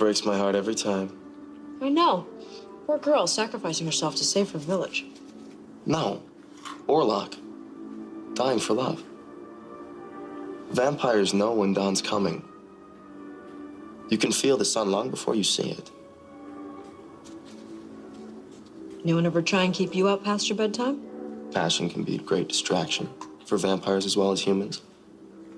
breaks my heart every time. I know. Poor girl sacrificing herself to save her village. No. Orlok. Dying for love. Vampires know when dawn's coming. You can feel the sun long before you see it. Anyone ever try and keep you up past your bedtime? Passion can be a great distraction for vampires as well as humans.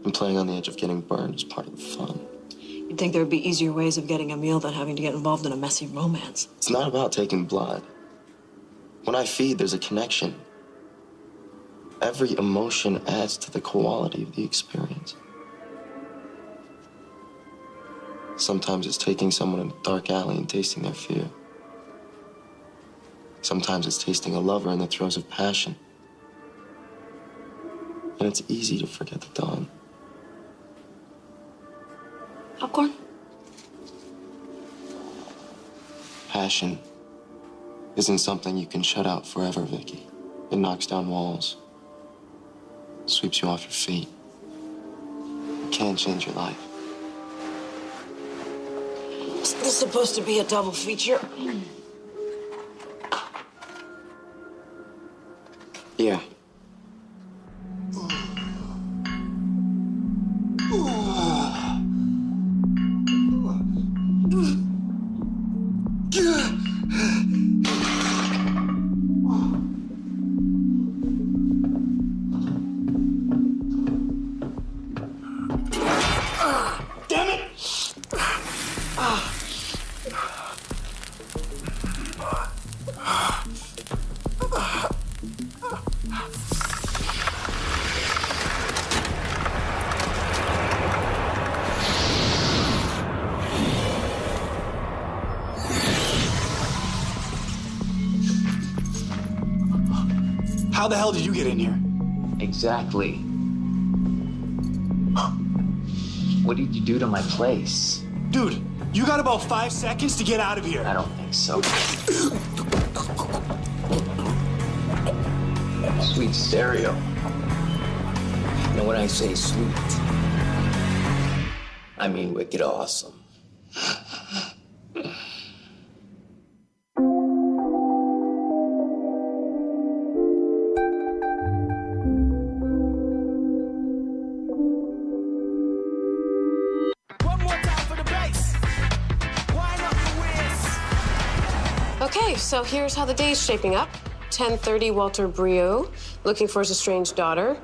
And playing on the edge of getting burned is part of the fun. You'd think there would be easier ways of getting a meal than having to get involved in a messy romance. It's not about taking blood. When I feed, there's a connection. Every emotion adds to the quality of the experience. Sometimes it's taking someone in a dark alley and tasting their fear. Sometimes it's tasting a lover in the throes of passion. And it's easy to forget the dawn. Popcorn? Passion isn't something you can shut out forever, Vicky. It knocks down walls, sweeps you off your feet. It can change your life. Is this supposed to be a double feature? Yeah. Damn it! How the hell did you get in here? Exactly. What did you do to my place? Dude, you got about 5 seconds to get out of here. I don't think so. Sweet stereo. You know when I say sweet, I mean wicked awesome. Okay, so here's how the day's shaping up. 10:30, Walter Brio, looking for his estranged daughter.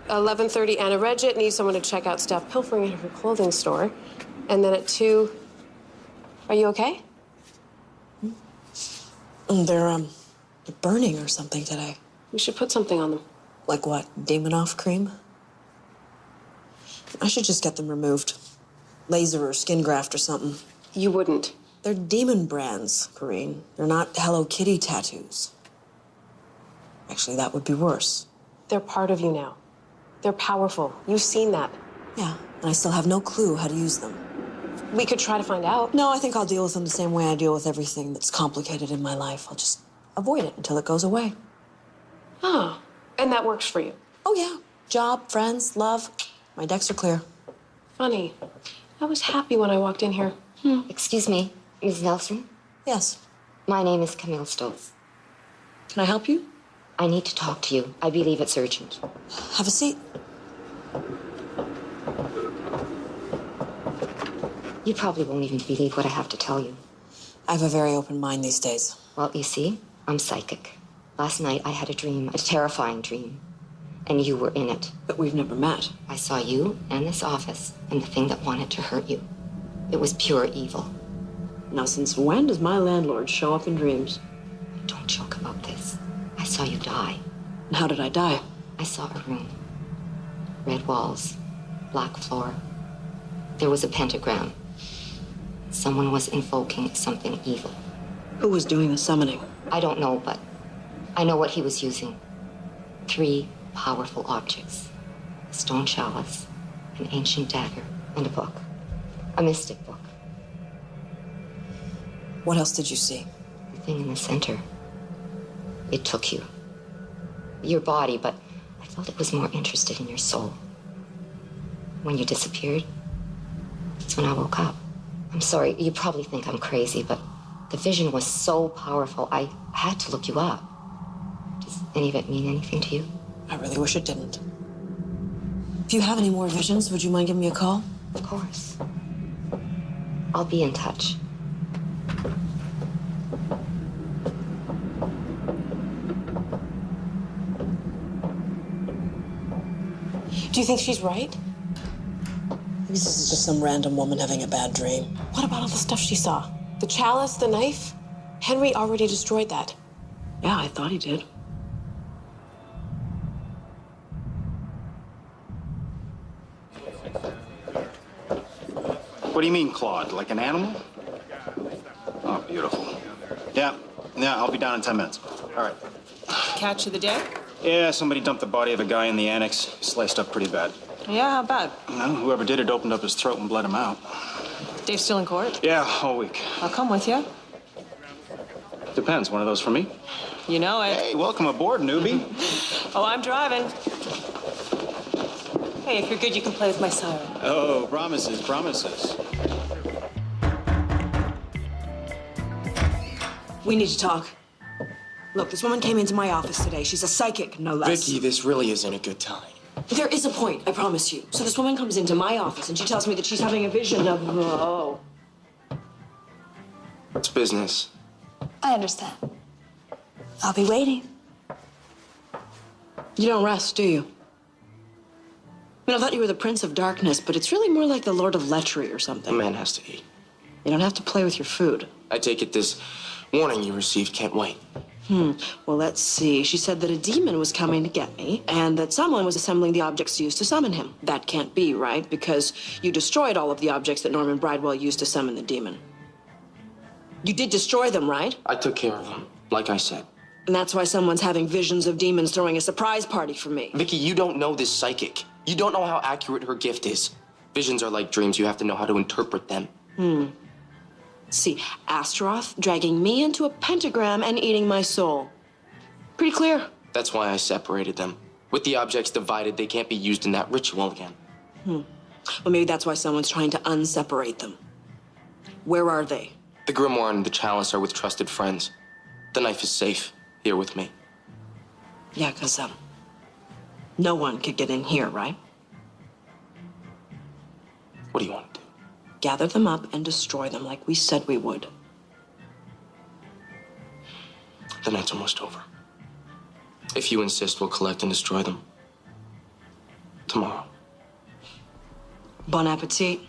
11:30, Anna Regit needs someone to check out stuff pilfering at her clothing store. And then at 2, are you okay? They're burning or something today. We should put something on them. Like what? Demon-off cream? I should just get them removed. Laser or skin graft or something. You wouldn't. They're demon brands, Corinne. They're not Hello Kitty tattoos. Actually, that would be worse. They're part of you now. They're powerful. You've seen that. Yeah, and I still have no clue how to use them. We could try to find out. No, I think I'll deal with them the same way I deal with everything that's complicated in my life. I'll just avoid it until it goes away. Oh, and that works for you. Oh, yeah. Job, friends, love. My decks are clear. Funny. I was happy when I walked in here. Excuse me, Ms. Nelson? Yes. My name is Camille Stoltz. Can I help you? I need to talk to you. I believe it's urgent. Have a seat. You probably won't even believe what I have to tell you. I have a very open mind these days. Well, you see, I'm psychic. Last night I had a dream, a terrifying dream. And you were in it. But we've never met. I saw you and this office and the thing that wanted to hurt you. It was pure evil. Now, since when does my landlord show up in dreams? Don't joke about this. I saw you die. And how did I die? I saw a room. Red walls, black floor. There was a pentagram. Someone was invoking something evil. Who was doing the summoning? I don't know, but I know what he was using. 3 powerful objects. A stone chalice, an ancient dagger, and a book. A mystic book. What else did you see? The thing in the center. It took you. Your body, but I felt it was more interested in your soul. When you disappeared, that's when I woke up. I'm sorry, you probably think I'm crazy, but the vision was so powerful, I had to look you up. Does any of it mean anything to you? I really wish it didn't. If you have any more visions, would you mind giving me a call? Of course. I'll be in touch. Do you think she's right? Maybe this is just some random woman having a bad dream. What about all the stuff she saw? The chalice, the knife? Henry already destroyed that. Yeah, I thought he did. What do you mean, clawed? Like an animal? Oh, beautiful. Yeah, I'll be down in 10 minutes. All right. Catch of the day? Yeah, somebody dumped the body of a guy in the annex. Sliced up pretty bad. Yeah, how bad? Well, whoever did it opened up his throat and bled him out. Dave's still in court? Yeah, all week. I'll come with you. Depends. One of those for me? You know it. Hey, welcome aboard, newbie. Oh, I'm driving. Hey, if you're good, you can play with my siren. Oh, promises, promises. We need to talk. Look, this woman came into my office today. She's a psychic, no less. Vicky, this really isn't a good time. There is a point, I promise you. So this woman comes into my office and she tells me that she's having a vision of... Oh. It's business. I understand. I'll be waiting. You don't rest, do you? I thought you were the Prince of Darkness, but it's really more like the Lord of Lechery or A something. man has to eat. You don't have to play with your food. I take it this warning you received can't wait. Well, let's see. She said that a demon was coming to get me, and that someone was assembling the objects used to summon him. That can't be, right? Because you destroyed all of the objects that Norman Bridewell used to summon the demon. You did destroy them, right? I took care of them, like I said. And that's why someone's having visions of demons throwing a surprise party for me. Vicky, you don't know this psychic. You don't know how accurate her gift is. Visions are like dreams. You have to know how to interpret them. See, Astaroth dragging me into a pentagram and eating my soul. Pretty clear. That's why I separated them. With the objects divided, they can't be used in that ritual again. Well, maybe that's why someone's trying to unseparate them. Where are they? The grimoire and the chalice are with trusted friends. The knife is safe here with me. Yeah, because, no one could get in here, right? What do you want to do? Gather them up and destroy them like we said we would. The night's almost over. If you insist, we'll collect and destroy them. Tomorrow. Bon appetit.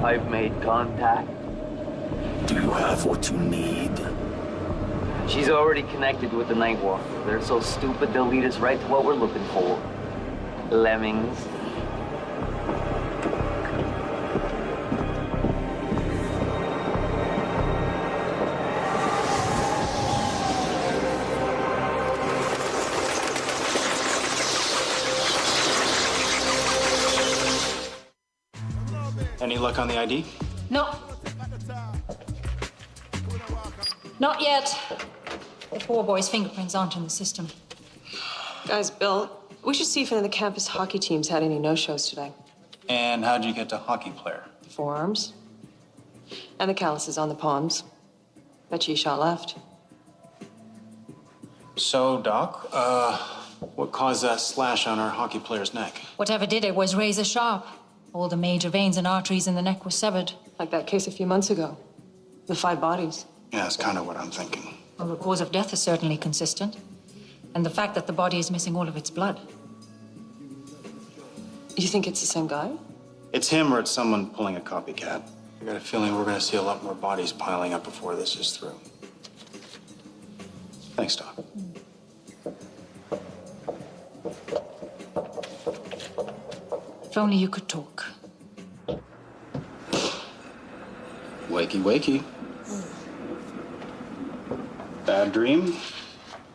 I've made contact. Do you have what you need? She's already connected with the Nightwalker. They're so stupid they'll lead us right to what we're looking for. Lemmings. Any luck on the ID? No. Not yet. The poor boy's fingerprints aren't in the system. Guys, Bill, we should see if any of the campus hockey teams had any no-shows today. And how'd you get to hockey player? The forearms. And the calluses on the palms. Bet you shot left. So, Doc, what caused that slash on our hockey player's neck? Whatever did it was razor sharp. All the major veins and arteries in the neck were severed. Like that case a few months ago. The 5 bodies. Yeah, that's kind of what I'm thinking. Well, the cause of death is certainly consistent. And the fact that the body is missing all of its blood. You think it's the same guy? It's him or it's someone pulling a copycat. I got a feeling we're going to see a lot more bodies piling up before this is through. Thanks, Doc. If only you could talk. Wakey, wakey. Bad dream?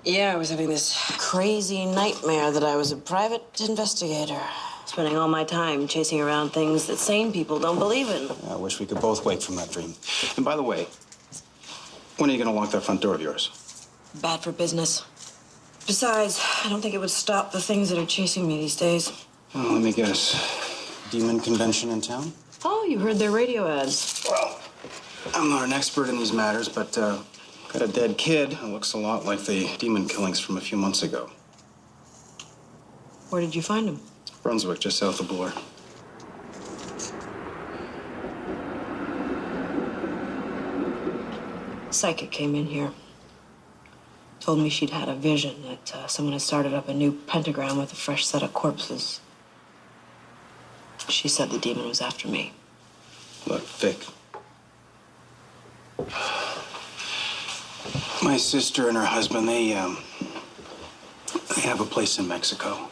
Yeah, I was having this crazy nightmare that I was a private investigator, spending all my time chasing around things that sane people don't believe in. I wish we could both wake from that dream. And by the way, when are you going to lock that front door of yours? Bad for business. Besides, I don't think it would stop the things that are chasing me these days. Well, let me guess. Demon convention in town? Oh, you heard their radio ads. Well, I'm not an expert in these matters, but got a dead kid who looks a lot like the demon killings from a few months ago. Where did you find him? Brunswick, just south of Bloor. Psychic came in here. Told me she'd had a vision that someone had started up a new pentagram with a fresh set of corpses. She said the demon was after me. Look, Vic. My sister and her husband, they have a place in Mexico.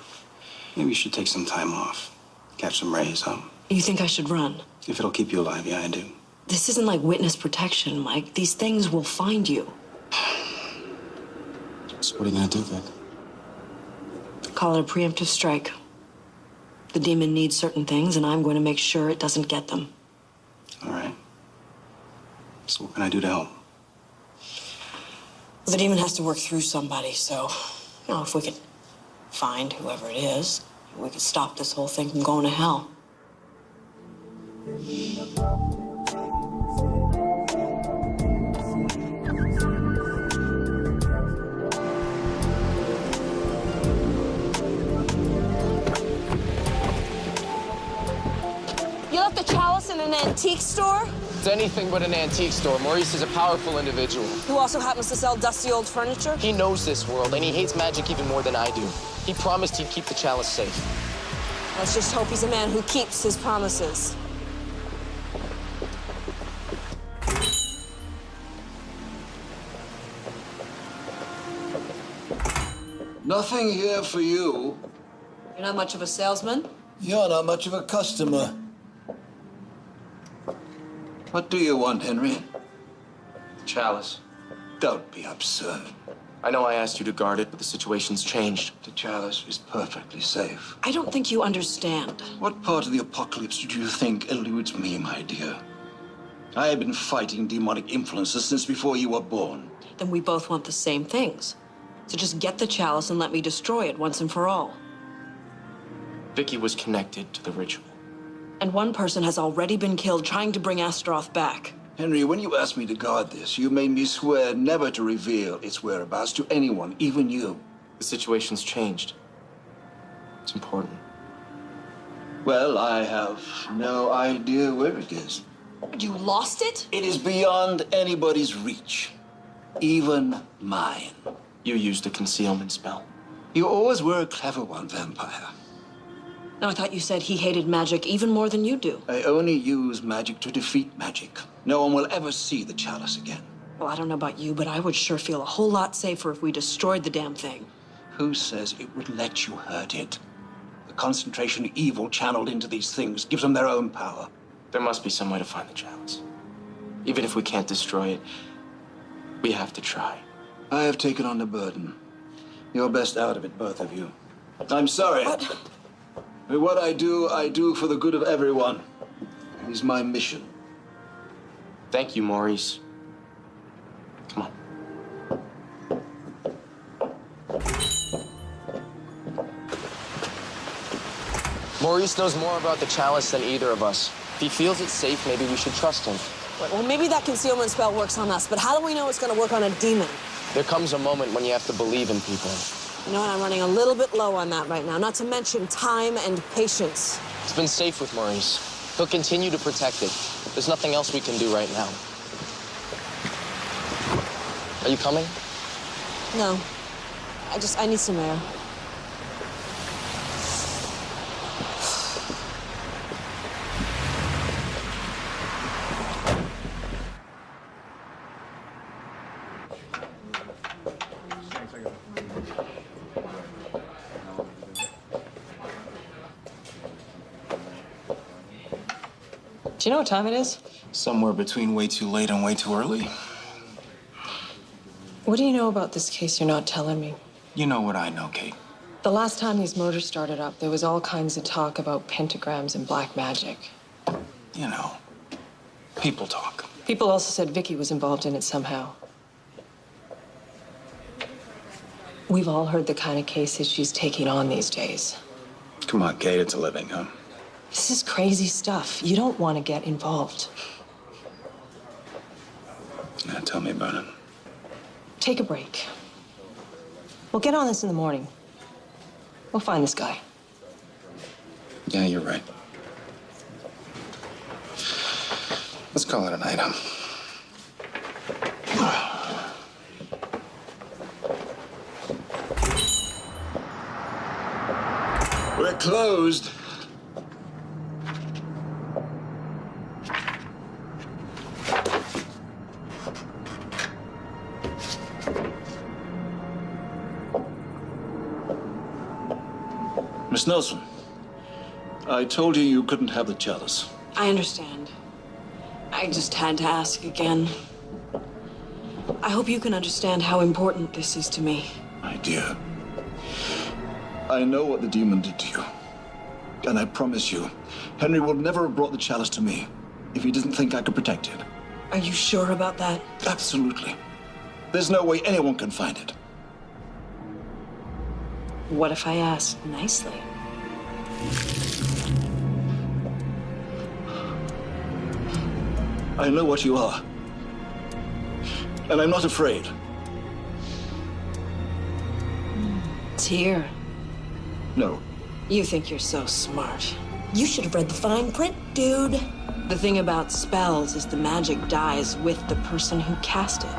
Maybe you should take some time off. Catch some rays, huh? You think I should run? If it'll keep you alive, yeah, I do. This isn't like witness protection, Mike. These things will find you. So what are you gonna do, Vic? Call it a preemptive strike. The demon needs certain things, and I'm going to make sure it doesn't get them. All right. So what can I do to help? The demon has to work through somebody, so, if we could find whoever it is, we could stop this whole thing from going to hell. You left the chalice in an antique store? It's anything but an antique store. Maurice is a powerful individual. Who also happens to sell dusty old furniture? He knows this world, and he hates magic even more than I do. He promised he'd keep the chalice safe. Let's just hope he's a man who keeps his promises. Nothing here for you. You're not much of a salesman? You're not much of a customer. What do you want, Henry? The chalice. Don't be absurd. I know I asked you to guard it, but the situation's changed. The chalice is perfectly safe. I don't think you understand. What part of the apocalypse do you think eludes me, my dear? I have been fighting demonic influences since before you were born. Then we both want the same things. So just get the chalice and let me destroy it once and for all. Vicky was connected to the ritual. And one person has already been killed trying to bring Astaroth back. Henry, when you asked me to guard this, you made me swear never to reveal its whereabouts to anyone, even you. The situation's changed. It's important. Well, I have no idea where it is. You lost it? It is beyond anybody's reach, even mine. You used a concealment spell. You always were a clever one, vampire. No, I thought you said he hated magic even more than you do. I only use magic to defeat magic. No one will ever see the chalice again. Well, I don't know about you, but I would sure feel a whole lot safer if we destroyed the damn thing. Who says it would let you hurt it? The concentration of evil channeled into these things gives them their own power. There must be some way to find the chalice. Even if we can't destroy it, we have to try. I have taken on the burden. You're best out of it, both of you. I'm sorry. What? But what I do for the good of everyone. It is my mission. Thank you, Maurice. Come on. Maurice knows more about the chalice than either of us. If he feels it's safe, maybe we should trust him. Well, maybe that concealment spell works on us, but how do we know it's going to work on a demon? There comes a moment when you have to believe in people. You know what? I'm running a little bit low on that right now, not to mention time and patience. It's been safe with Maurice. He'll continue to protect it. There's nothing else we can do right now. Are you coming? No. I need some air. Do you know what time it is? Somewhere between way too late and way too early. What do you know about this case you're not telling me? You know what I know, Kate. The last time these murders started up, there was all kinds of talk about pentagrams and black magic. You know, people talk. People also said Vicky was involved in it somehow. We've all heard the kind of cases she's taking on these days. Come on, Kate, it's a living, huh? This is crazy stuff. You don't want to get involved. Now, tell me about it. Take a break. We'll get on this in the morning. We'll find this guy. Yeah, you're right. Let's call it a night, huh? We're closed. Miss Nelson, I told you couldn't have the chalice. I understand. I just had to ask again. I hope you can understand how important this is to me. My dear, I know what the demon did to you. And I promise you, Henry would never have brought the chalice to me if he didn't think I could protect it. Are you sure about that? Absolutely. There's no way anyone can find it. What if I ask nicely? I know what you are. And I'm not afraid. It's here. No. You think you're so smart. You should have read the fine print, dude. The thing about spells is the magic dies with the person who cast it.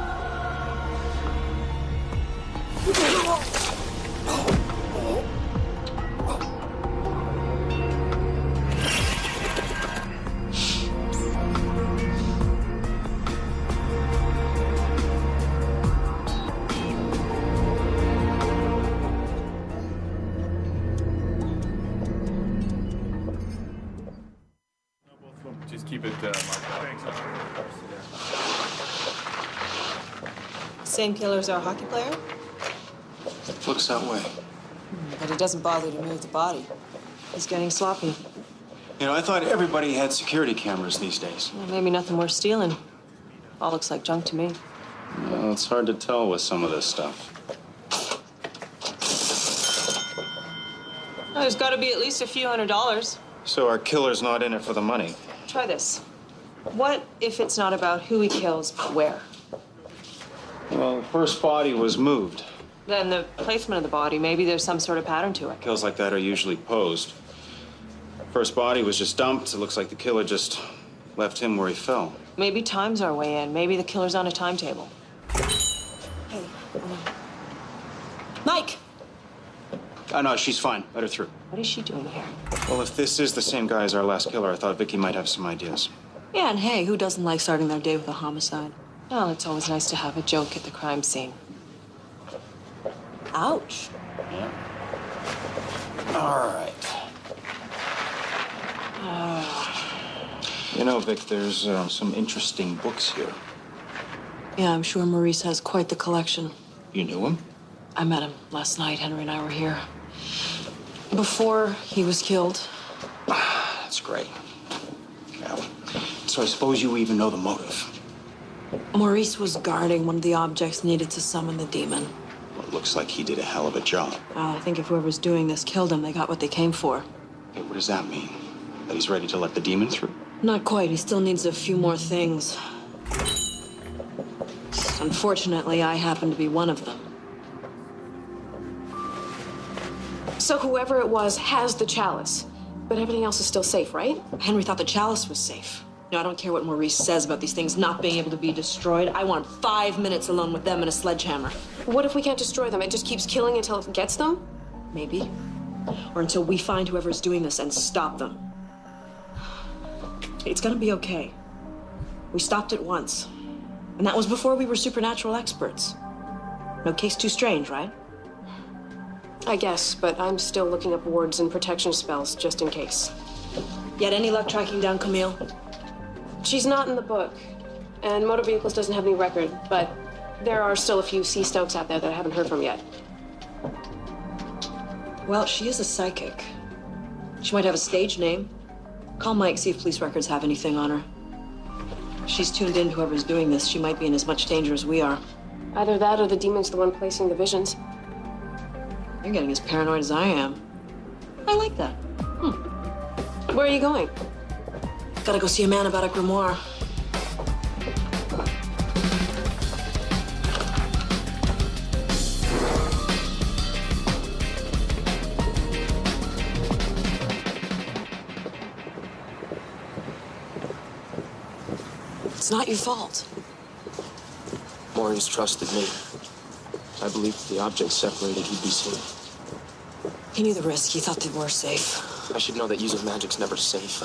Just keep it marked. Thanks. Same killer as our hockey player? Looks that way. But he doesn't bother to move the body. He's getting sloppy. You know, I thought everybody had security cameras these days. Well, maybe nothing worth stealing. All looks like junk to me. Well, it's hard to tell with some of this stuff. Oh, there's got to be at least a few $100s. So our killer's not in it for the money. Try this. What if it's not about who he kills, but where? Well, the first body was moved. Then the placement of the body, maybe there's some sort of pattern to it. Kills like that are usually posed. First body was just dumped. It looks like the killer just left him where he fell. Maybe time's our way in. Maybe the killer's on a timetable. Hey, Mike! Oh, no, she's fine. Let her through. What is she doing here? Well, if this is the same guy as our last killer, I thought Vicky might have some ideas. Yeah, and hey, who doesn't like starting their day with a homicide? Well, it's always nice to have a joke at the crime scene. Ouch. Yeah. All right. You know, Vic, there's some interesting books here. Yeah, I'm sure Maurice has quite the collection. You knew him? I met him last night. Henry and I were here. Before he was killed. That's great. Yeah. So I suppose you even know the motive. Maurice was guarding one of the objects needed to summon the demon. Well, it looks like he did a hell of a job. I think if whoever's doing this killed him, they got what they came for. Hey, what does that mean? That he's ready to let the demon through? Not quite. He still needs a few more things. Unfortunately, I happen to be one of them. So whoever it was has the chalice, but everything else is still safe, right? Henry thought the chalice was safe. No, I don't care what Maurice says about these things not being able to be destroyed. I want 5 minutes alone with them and a sledgehammer. What if we can't destroy them? It just keeps killing until it gets them? Maybe. Or until we find whoever's doing this and stop them. It's gonna be okay. We stopped it once. And that was before we were supernatural experts. No case too strange, right? I guess, but I'm still looking up wards and protection spells just in case. You had any luck tracking down Camille? She's not in the book, and motor vehicles doesn't have any record, but There are still a few Sea Stokes out there that I haven't heard from yet. Well, she is a psychic. She might have a stage name. Call Mike, see if police records have anything on her. She's tuned in to whoever's doing this. She might be in as much danger as we are. Either that or the demon's the one placing the visions. You're getting as paranoid as I am. I like that. Where are you going? Gotta go see a man about a grimoire. It's not your fault. Maureen's trusted me. I believed if the objects separated, he'd be seen. He knew the risk. He thought they were safe. I should know that using magic's never safe.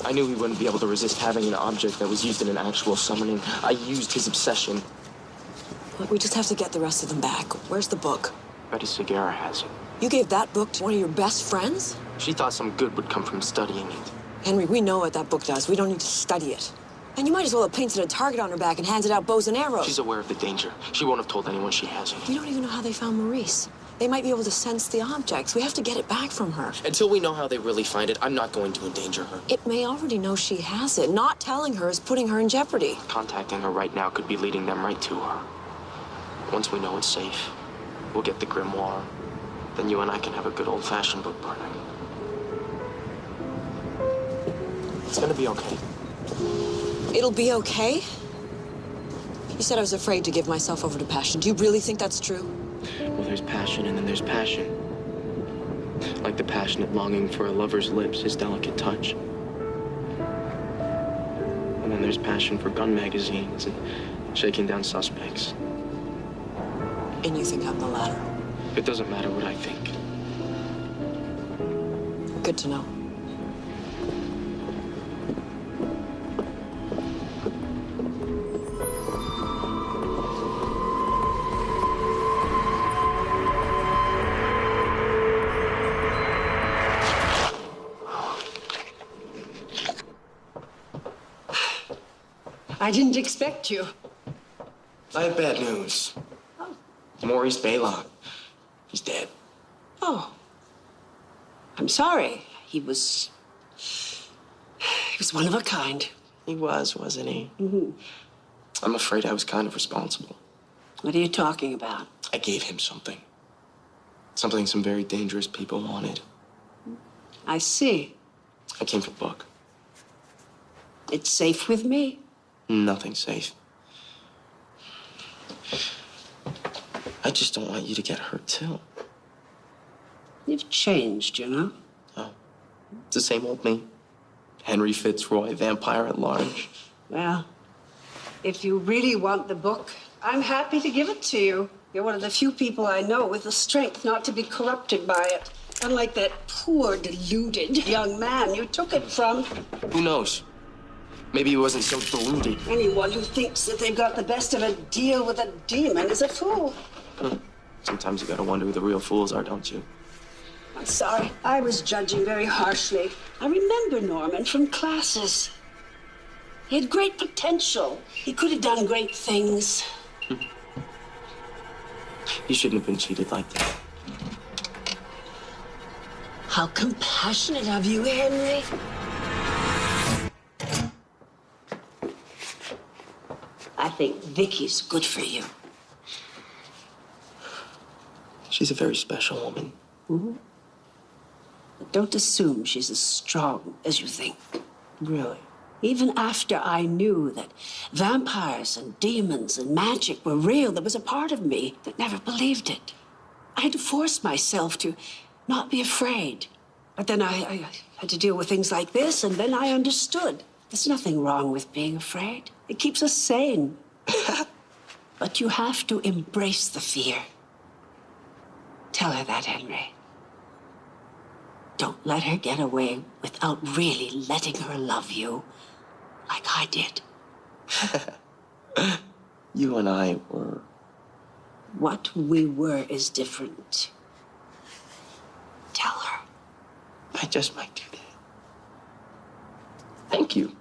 I knew he wouldn't be able to resist having an object that was used in an actual summoning. I used his obsession. Look, we just have to get the rest of them back. Where's the book? Betty Segura has it. You gave that book to one of your best friends? She thought some good would come from studying it. Henry, we know what that book does. We don't need to study it. And you might as well have painted a target on her back and handed out bows and arrows. She's aware of the danger. She won't have told anyone she has it. We don't even know how they found Maurice. They might be able to sense the objects. We have to get it back from her. Until we know how they really find it, I'm not going to endanger her. It may already know she has it. Not telling her is putting her in jeopardy. Contacting her right now could be leading them right to her. Once we know it's safe, we'll get the grimoire. Then you and I can have a good old-fashioned book burning. It's gonna be okay. It'll be okay? You said I was afraid to give myself over to passion. Do you really think that's true? Well, there's passion and then there's passion. Like the passionate longing for a lover's lips, his delicate touch. And then there's passion for gun magazines and shaking down suspects. And you think I'm the latter? It doesn't matter what I think. Good to know. I didn't expect you. I have bad news. Oh. Maurice Baylock. He's dead. Oh. I'm sorry. He was one of a kind. He was, wasn't he? Mm-hmm. I'm afraid I was kind of responsible. What are you talking about? I gave him something. Something some very dangerous people wanted. I see. I came for the book. It's safe with me. Nothing's safe. I just don't want you to get hurt, too. You've changed, you know? Oh, it's the same old me. Henry Fitzroy, vampire at large. Well, if you really want the book, I'm happy to give it to you. You're one of the few people I know with the strength not to be corrupted by it. Unlike that poor, deluded young man you took it from. Who knows? Maybe he wasn't so deluded. Anyone who thinks that they've got the best of a deal with a demon is a fool. Sometimes you gotta wonder who the real fools are, don't you? I'm sorry. I was judging very harshly. I remember Norman from classes. He had great potential. He could have done great things. He shouldn't have been cheated like that. How compassionate of you, Henry. I think Vicky's good for you. She's a very special woman. Mm-hmm. But don't assume she's as strong as you think. Really? Even after I knew that vampires and demons and magic were real, there was a part of me that never believed it. I had to force myself to not be afraid. But then I had to deal with things like this, and then I understood. There's nothing wrong with being afraid. It keeps us sane. But you have to embrace the fear. Tell her that, Henry. Don't let her get away without really letting her love you like I did. You and I were... What we were is different. Tell her. I just might do that. Thank you.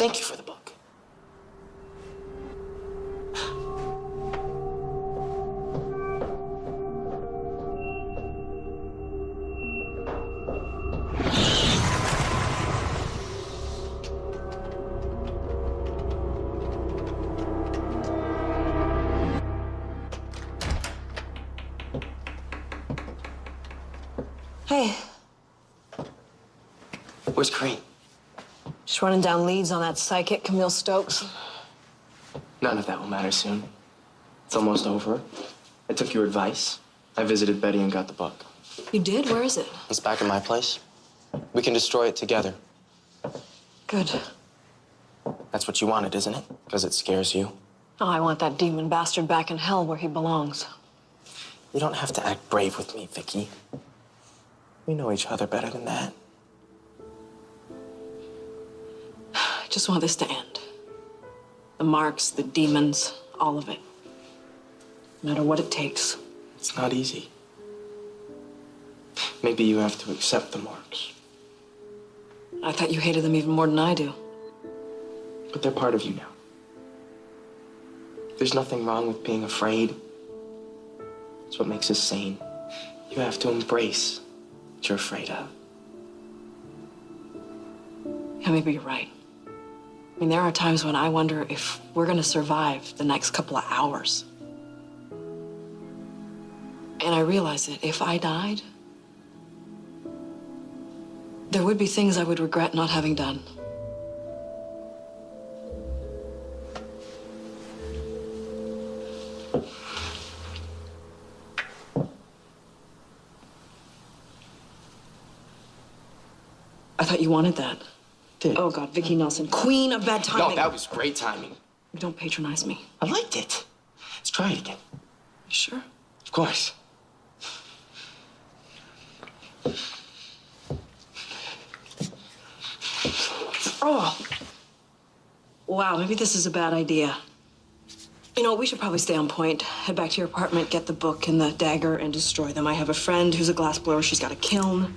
Thank you for the book. Hey, Where's Kareem? just running down leads on that psychic, Camille Stokes. None of that will matter soon. It's almost over. I took your advice. I visited Betty and got the book. You did? Where is it? It's back in my place. We can destroy it together. Good. That's what you wanted, isn't it? Because it scares you. Oh, I want that demon bastard back in hell where he belongs. You don't have to act brave with me, Vicky. We know each other better than that. I just want this to end. The marks, the demons, all of it. No matter what it takes. It's not easy. Maybe you have to accept the marks. I thought you hated them even more than I do. But they're part of you now. There's nothing wrong with being afraid. It's what makes us sane. You have to embrace what you're afraid of. Yeah, maybe you're right. I mean, there are times when I wonder if we're gonna survive the next couple of hours. And I realize that if I died, there would be things I would regret not having done. I thought you wanted that. Did. Oh, God, Vicki Nelson, queen of bad timing. No, that was great timing. Don't patronize me. I liked it. Let's try it again. You sure? Of course. Oh. Wow, maybe this is a bad idea. You know, we should probably stay on point. Head back to your apartment, get the book and the dagger, and destroy them. I have a friend who's a glassblower. She's got a kiln.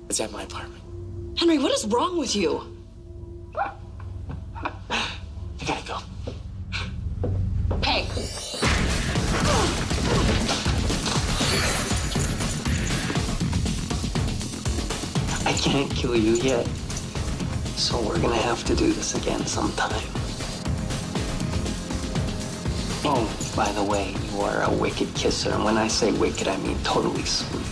It's at my apartment. Henry, what is wrong with you? I gotta go. Hey! I can't kill you yet. So we're gonna have to do this again sometime. Oh, by the way, you are a wicked kisser. And when I say wicked, I mean totally sweet.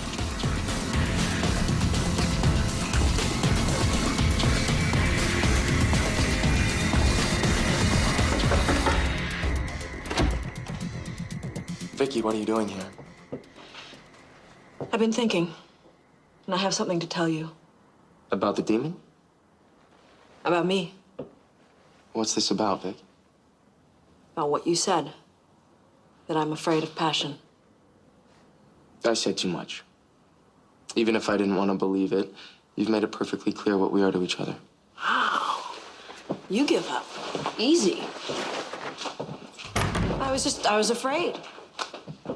Vicky, what are you doing here? I've been thinking, and I have something to tell you. About the demon? About me. What's this about, Vic? About what you said. That I'm afraid of passion. I said too much. Even if I didn't want to believe it, you've made it perfectly clear what we are to each other. Wow. You give up. Easy. I was afraid.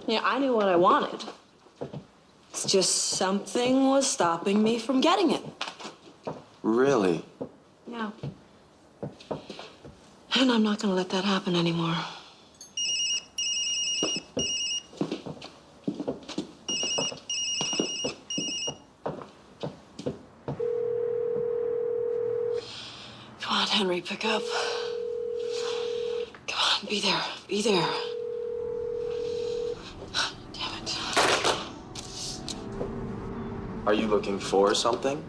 Yeah, I knew what I wanted. It's just something was stopping me from getting it. Really? Yeah. And I'm not gonna let that happen anymore. Come on, Henry, pick up. Come on, be there. Be there. Damn it. Are you looking for something?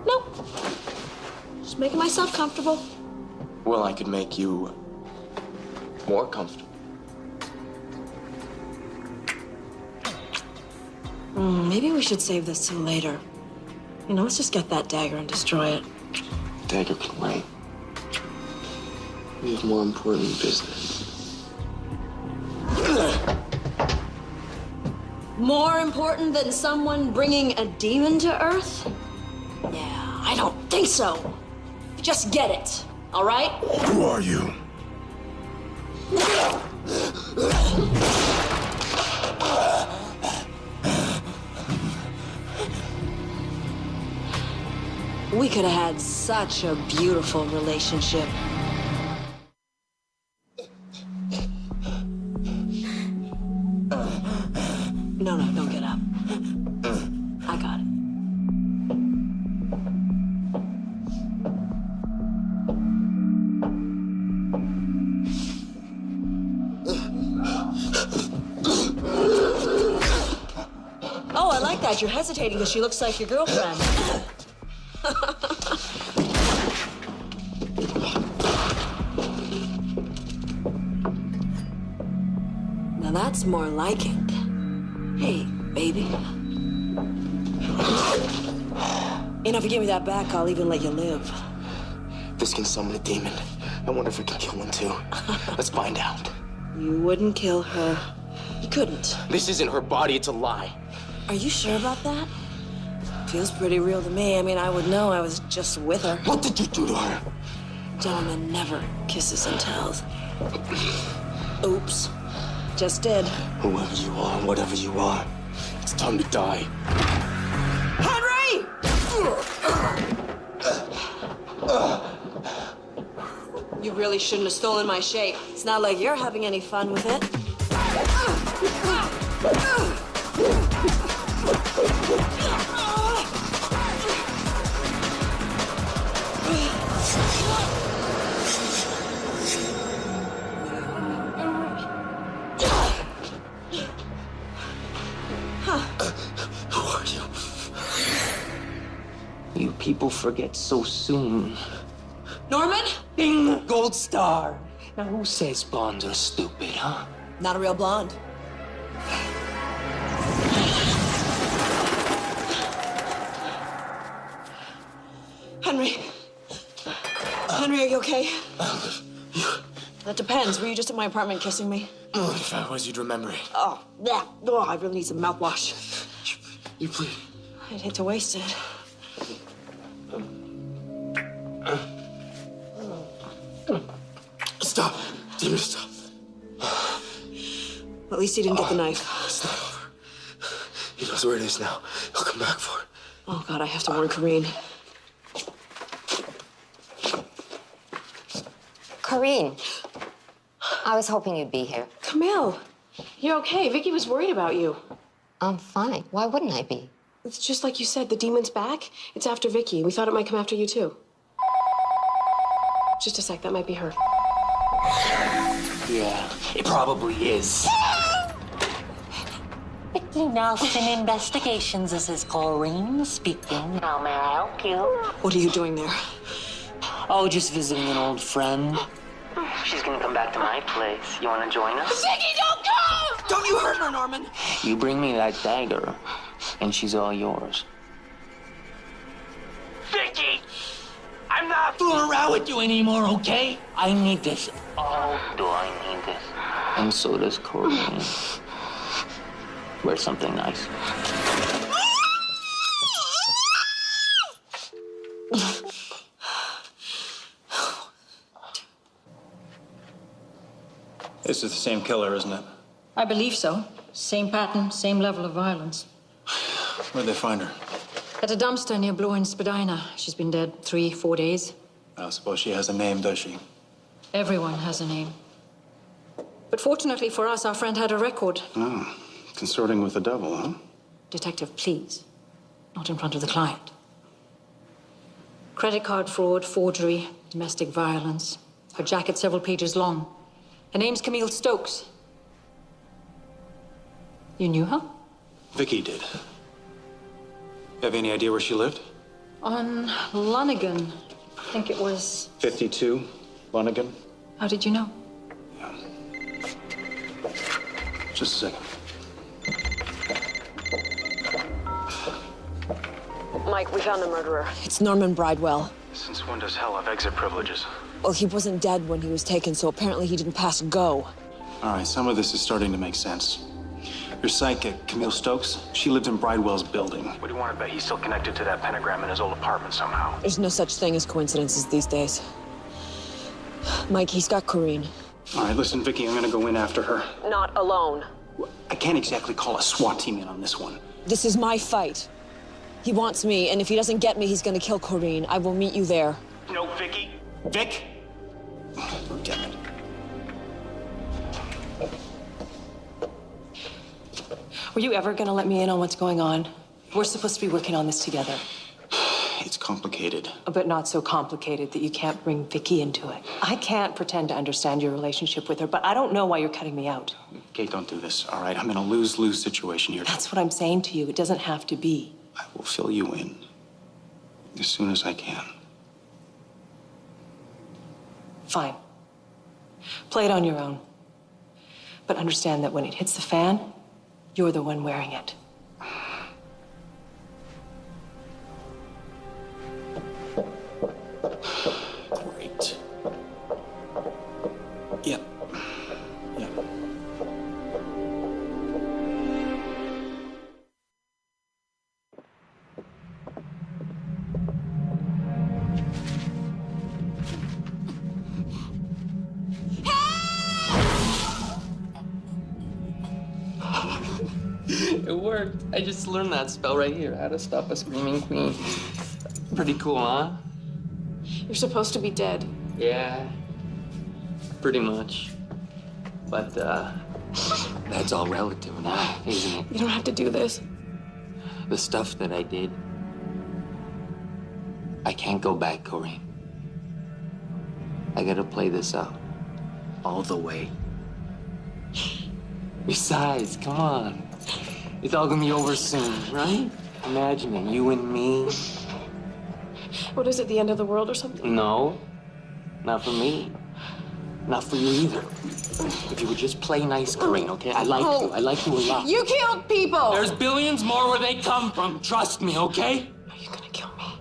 Nope. Just making myself comfortable. Well, I could make you more comfortable. Maybe we should save this till later. You know, let's just get that dagger and destroy it. Dagger can wait. We have more important business. More important than someone bringing a demon to Earth? Yeah, I don't think so. Just get it, all right? Who are you? We could have had such a beautiful relationship. No, don't get up. I got it. Oh, I like that. You're hesitating because she looks like your girlfriend. Now that's more like it. Hey, baby. You know, if you give me that back, I'll even let you live. This can summon a demon. I wonder if we can kill one too. Let's find out. You wouldn't kill her. You couldn't. This isn't her body, it's a lie. Are you sure about that? Feels pretty real to me. I mean, I would know. I was just with her. What did you do to her? Gentleman never kisses and tells. Oops. Just did. Whoever you are, whatever you are, it's time to die. Henry! You really shouldn't have stolen my shape. It's not like you're having any fun with it. Who are you? You people forget so soon. Norman? Ding! Gold star! Now who says blondes are stupid, huh? Not a real blonde. Henry. Henry, are you okay? That depends. Were you just at my apartment kissing me? If I was, you'd remember it. Oh, yeah. Oh, I really need some mouthwash. You please. I'd hate to waste it. Stop. Demon, stop. At least he didn't get the knife. It's not over. He knows where it is now. He'll come back for it. Oh, God, I have to warn Corrine. Corinne, I was hoping you'd be here. Camille, you're okay. Vicky was worried about you. I'm fine. Why wouldn't I be? It's just like you said, the demon's back. It's after Vicky. We thought it might come after you, too. Just a sec, that might be her. Yeah, it probably is. Vicky Nelson Investigations. This is Corinne speaking. How may I help you? What are you doing there? Oh, just visiting an old friend. She's gonna come back to my place. You wanna join us? Vicky, don't go! Don't you hurt her, Norman. You bring me that dagger, and she's all yours. Vicky! I'm not fooling around with you anymore, okay? I need this. Oh, do I need this? And so does Corinne. Wear something nice. This is the same killer, isn't it? I believe so. Same pattern, same level of violence. Where'd they find her? At a dumpster near Blue in Spadina. She's been dead 3-4 days. I don't suppose she has a name, does she? Everyone has a name. But fortunately for us, our friend had a record. Oh, consorting with the devil, huh? Detective, please. Not in front of the client. Credit card fraud, forgery, domestic violence. Her jacket several pages long. Her name's Camille Stokes. You knew her? Vicky did. You have any idea where she lived? On Lonigan. I think it was... 52, Lonigan. How did you know? Just a second. Mike, we found the murderer. It's Norman Bridewell. Since when does hell have exit privileges? Well, he wasn't dead when he was taken, so apparently he didn't pass go. All right, some of this is starting to make sense. Your psychic, Camille Stokes, she lived in Bridewell's building. What do you want to bet he's still connected to that pentagram in his old apartment somehow? There's no such thing as coincidences these days. Mike, he's got Corinne. All right, listen, Vicky, I'm gonna go in after her. Not alone. I can't exactly call a SWAT team in on this one. This is my fight. He wants me, and if he doesn't get me, he's gonna kill Corinne. I will meet you there. No, Vicky. Vic? Damn it. Were you ever gonna let me in on what's going on? We're supposed to be working on this together. It's complicated. But not so complicated that you can't bring Vicky into it. I can't pretend to understand your relationship with her, but I don't know why you're cutting me out. Kate, don't do this, all right? I'm in a lose-lose situation here. That's what I'm saying to you. It doesn't have to be. I will fill you in as soon as I can. Fine. Play it on your own. But understand that when it hits the fan, you're the one wearing it. Great. Yep. Yep. It worked. I just learned that spell right here. How to stop a screaming queen. Pretty cool, huh? You're supposed to be dead. Yeah. Pretty much. But, that's all relative now, isn't it? You don't have to do this. The stuff that I did. I can't go back, Corinne. I gotta play this out. All the way. Besides, come on. It's all gonna be over soon, right? Imagine it, you and me. What is it, the end of the world or something? No, not for me. Not for you either. If you would just play nice, Corinne, okay? I like you. I like you a lot. You killed people! There's billions more where they come from. Trust me, okay? Are you gonna kill me?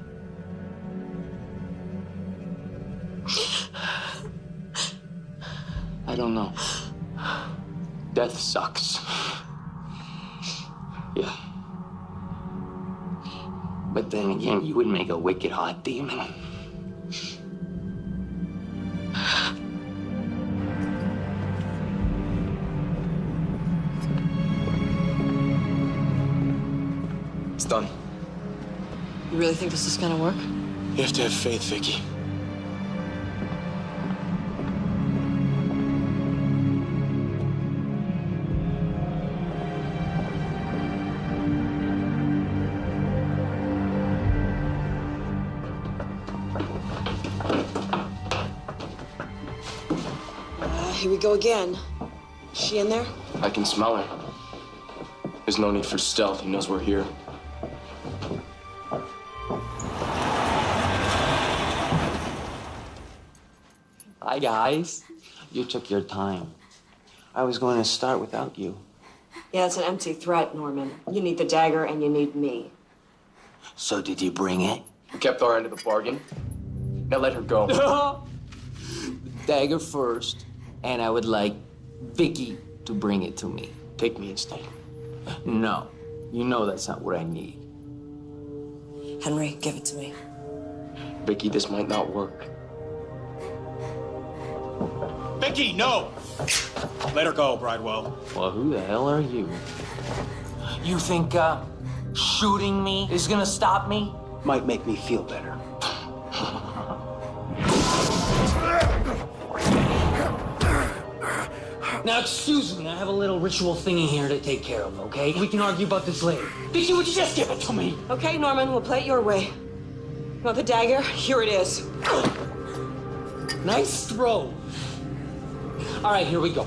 I don't know. Death sucks. Yeah. But then again, you would make a wicked hot demon. It's done. You really think this is gonna work? You have to have faith, Vicky. Here we go again. Is she in there? I can smell her. There's no need for stealth. He knows we're here. Hi, guys. You took your time. I was going to start without you. Yeah, it's an empty threat, Norman. You need the dagger and you need me. So did you bring it? We kept our end of the bargain. Now let her go. Dagger first, and I would like Vicky to bring it to me. Take me instead. No, you know that's not what I need. Henry, give it to me. Vicky, this might not work. Vicky, no! Let her go, Bridewell. Well, who the hell are you? You think, shooting me is gonna stop me? Might make me feel better. Now, excuse me, I have a little ritual thingy here to take care of, okay? We can argue about this later. Vicky, would you just give it to me? Okay, Norman, we'll play it your way. You want the dagger? Here it is. Nice throw. All right, here we go.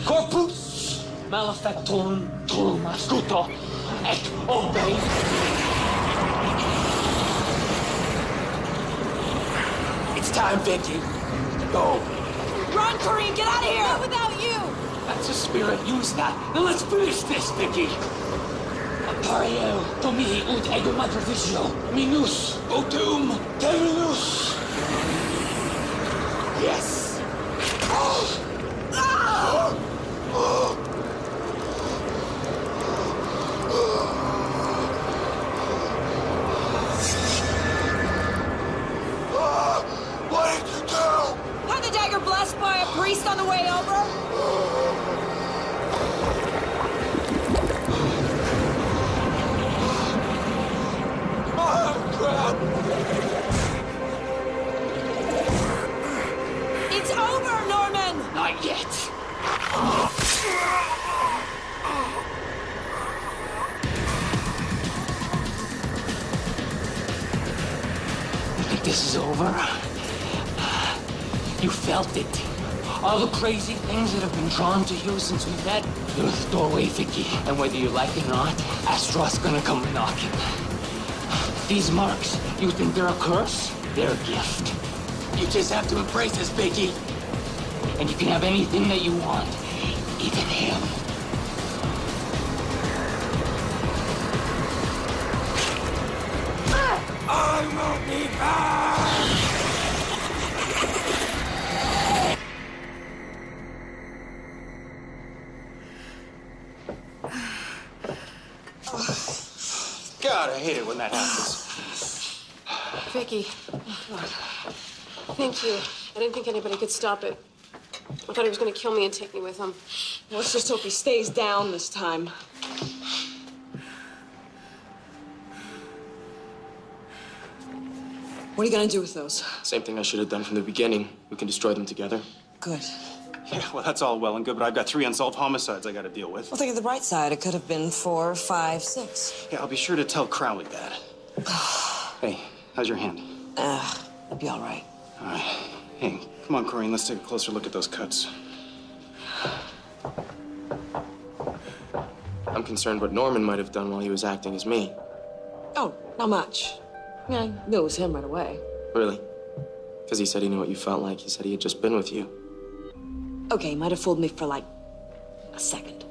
Corpus malefactorum torum astuto et obey. It's time, Vicky. Go. Run, Corinne, get out of here! Not without you! That's a spirit. Use that. Now let's finish this, Vicky. Appariel domi ut ego matrificio minus otum terminus. Yes. What did you do? Had the dagger blessed by a priest on the way over? this is over, you felt it. All the crazy things that have been drawn to you since we met, they're the doorway, Vicky. And whether you like it or not, Astroth's gonna come knocking. These marks, you think they're a curse? They're a gift. You just have to embrace this, Vicky. And you can have anything that you want, even him. I will be back! God, I hate it when that happens. Vicky. Thank you. I didn't think anybody could stop it. I thought he was going to kill me and take me with him. Let's just hope he stays down this time. What are you gonna do with those? Same thing I should have done from the beginning. We can destroy them together. Good. Yeah, well, that's all well and good, but I've got 3 unsolved homicides I gotta deal with. Well, think of the bright side. It could have been 4, 5, 6. Yeah, I'll be sure to tell Crowley that. Hey, how's your hand? It'll be all right. All right. Hey, come on, Corinne, let's take a closer look at those cuts. I'm concerned what Norman might have done while he was acting as me. Oh, not much. I mean, I knew it was him right away. Really? Because he said he knew what you felt like. He said he had just been with you. Okay, he might have fooled me for like a second.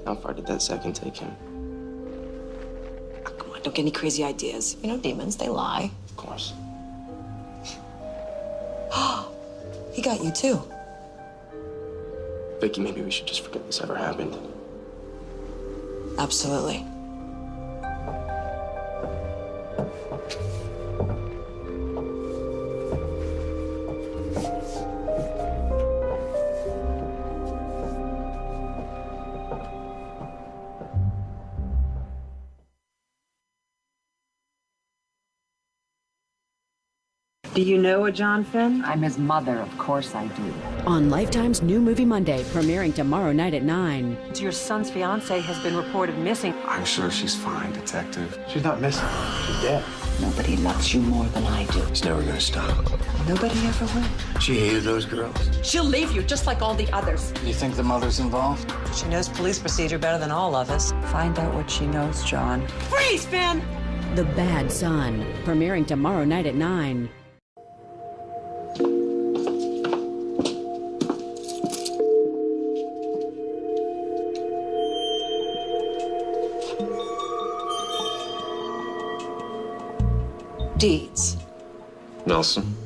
How far did that second take him? Oh, come on, don't get any crazy ideas. You know, demons, they lie. Of course. He got you too. Vicky, maybe we should just forget this ever happened. Absolutely. Do you know a John Finn? I'm his mother, of course I do. On Lifetime's new movie Monday, premiering tomorrow night at 9. Your son's fiance has been reported missing. I'm sure she's fine, Detective. She's not missing. She's dead. Nobody loves you more than I do. It's never gonna stop. Nobody ever will. She hated those girls. She'll leave you just like all the others. You think the mother's involved? She knows police procedure better than all of us. Find out what she knows, John. Freeze, Finn! The Bad Son, premiering tomorrow night at 9. Deeds. Nelson.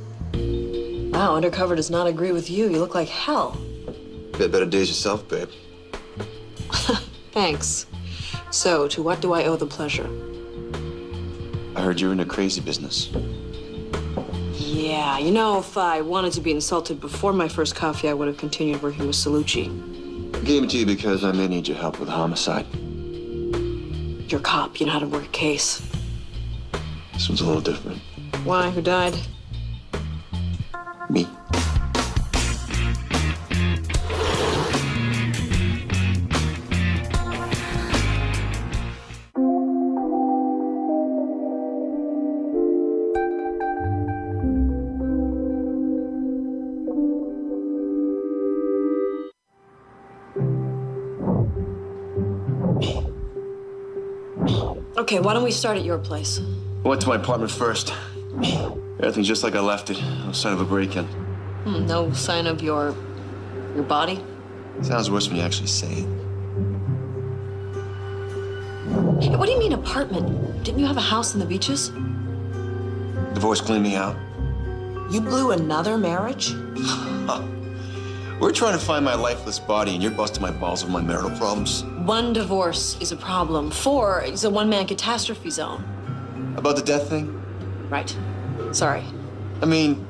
Wow, Undercover does not agree with you. You look like hell. You had better days yourself, babe. Thanks. So, to what do I owe the pleasure? I heard you were in the crazy business. Yeah, you know, if I wanted to be insulted before my first coffee, I would have continued working with Salucci. I gave it to you because I may need your help with a homicide. You're a cop. You know how to work a case. This one's a little different. Why? Who died? Me. Okay, why don't we start at your place? I went to my apartment first. Everything's just like I left it. No sign of a break-in. No sign of your body? Sounds worse when you actually say it. Hey, what do you mean apartment? Didn't you have a house in the beaches? Divorce cleaned me out. You blew another marriage? We're trying to find my lifeless body, and you're busting my balls with my marital problems. 1 divorce is a problem. 4 is a one-man catastrophe zone. About the death thing? Right. Sorry. I mean,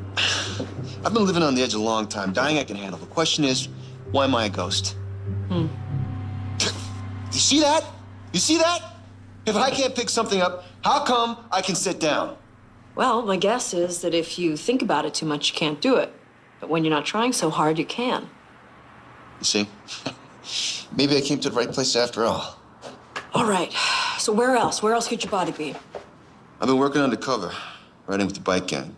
I've been living on the edge a long time. Dying I can handle. The question is, why am I a ghost? You see that? You see that? If I can't pick something up, how come I can sit down? Well, my guess is that if you think about it too much, you can't do it. But when you're not trying so hard, you can. You see? Maybe I came to the right place after all. All right. So where else? Where else could your body be? I've been working undercover, riding with the bike gang.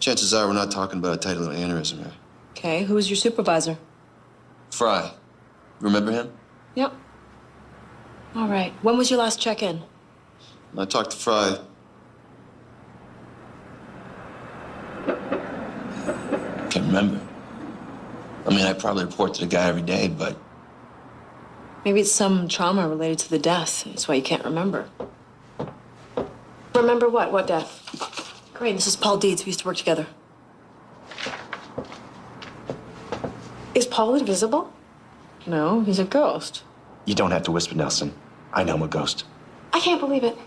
Chances are we're not talking about a tight little aneurysm here. Okay, who was your supervisor? Fry. Remember him? Yep. All right. When was your last check-in? I talked to Fry. Can't remember. I mean, I probably report to the guy every day, but... Maybe it's some trauma related to the death. That's why you can't remember. Remember what? What death? Great, this is Paul Deeds. We used to work together. Is Paul invisible? No, he's a ghost. You don't have to whisper, Nelson. I know I'm a ghost. I can't believe it.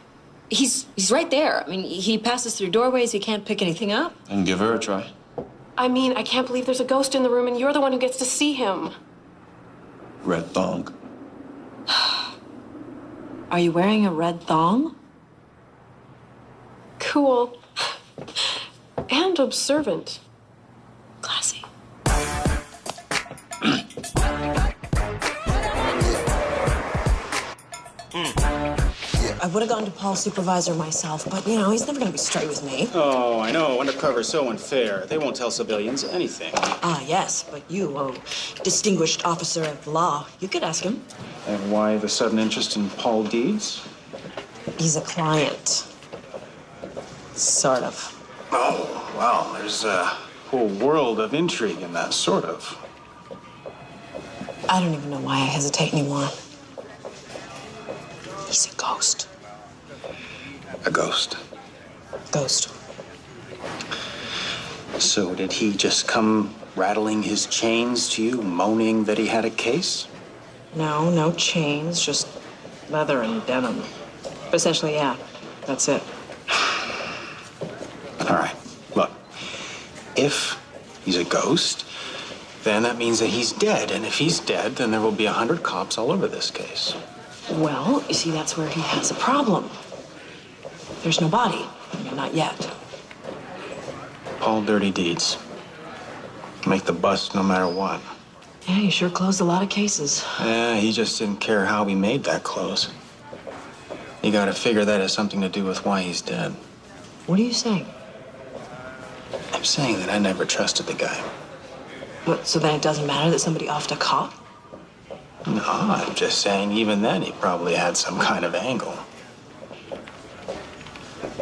He's right there. I mean, he passes through doorways. He can't pick anything up. I can give her a try. I mean, I can't believe there's a ghost in the room and you're the one who gets to see him. Red thong. Are you wearing a red thong? Cool. And observant. Classy. I would have gone to Paul's supervisor myself, but, you know, he's never going to be straight with me. Oh, I know. Undercover is so unfair. They won't tell civilians anything. Ah, yes, but you, distinguished officer of the law, you could ask him. And why the sudden interest in Paul Deeds? He's a client. Sort of. Oh, well, there's a whole world of intrigue in that, sort of. I don't even know why I hesitate anymore. He's a ghost. A ghost? Ghost. So did he just come rattling his chains to you, moaning that he had a case? No, no chains, just leather and denim. But essentially, yeah, that's it. All right, look, if he's a ghost, then that means that he's dead. And if he's dead, then there will be 100 cops all over this case. Well, you see, that's where he has a problem. There's no body. I mean, not yet. Paul Dirty Deeds. Make the bust no matter what. Yeah, he sure closed a lot of cases. Yeah, he just didn't care how he made that close. You gotta figure that has something to do with why he's dead. What are you saying? I'm saying that I never trusted the guy. What, so then it doesn't matter that somebody offed a cop? No, I'm just saying even then he probably had some kind of angle.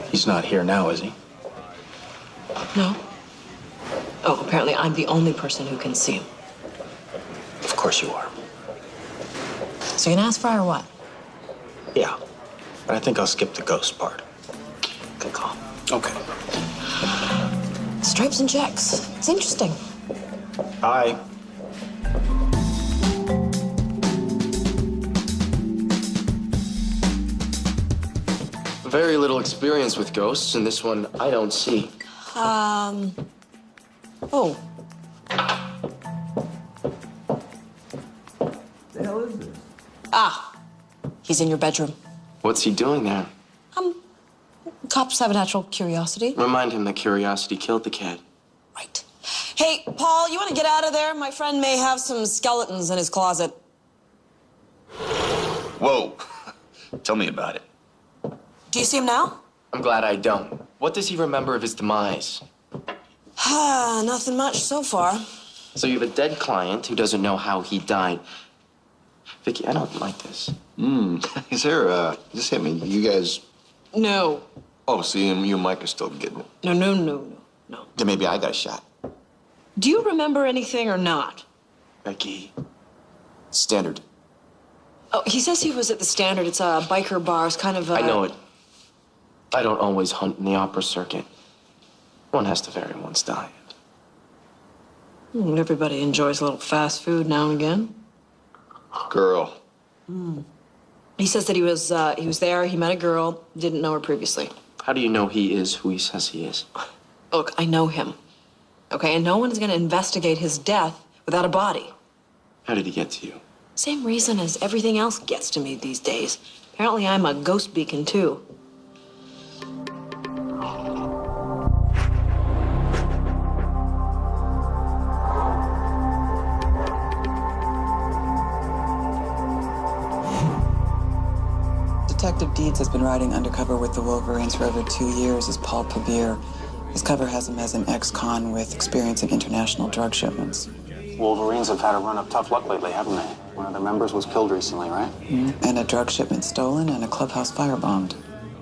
He's not here now, is he? No. Oh, apparently I'm the only person who can see him. Of course you are. So you gonna ask Fry or what? Yeah, but I think I'll skip the ghost part. Good call. Okay. Stripes and checks. It's interesting. Bye. Very little experience with ghosts, and this one I don't see. Oh. The hell is this? Ah. He's in your bedroom. What's he doing there? Cops have a natural curiosity. Remind him that curiosity killed the cat. Right. Hey, Paul, you want to get out of there? My friend may have some skeletons in his closet. Whoa. Tell me about it. Do you see him now? I'm glad I don't. What does he remember of his demise? Nothing much so far. So you have a dead client who doesn't know how he died. Vicky, I don't like this. Is there, just hit me. You guys... No. Oh, so you and Mike are still getting it. No. Then maybe I got a shot. Do you remember anything or not? Becky. Standard. Oh, he says he was at the Standard. It's a biker bar. It's kind of a... I know it. I don't always hunt in the opera circuit. One has to vary one's diet. Everybody enjoys a little fast food now and again. Girl. He says that he was there, he met a girl, didn't know her previously. How do you know he is who he says he is? Look, I know him. Okay, and no one is going to investigate his death without a body. How did he get to you? Same reason as everything else gets to me these days. Apparently I'm a ghost beacon, too. Detective Deeds has been riding undercover with the Wolverines for over 2 years as Paul Pavir. His cover has him as an ex-con with experience in international drug shipments. Wolverines have had a run of tough luck lately, haven't they? One of their members was killed recently, right? And a drug shipment stolen and a clubhouse firebombed.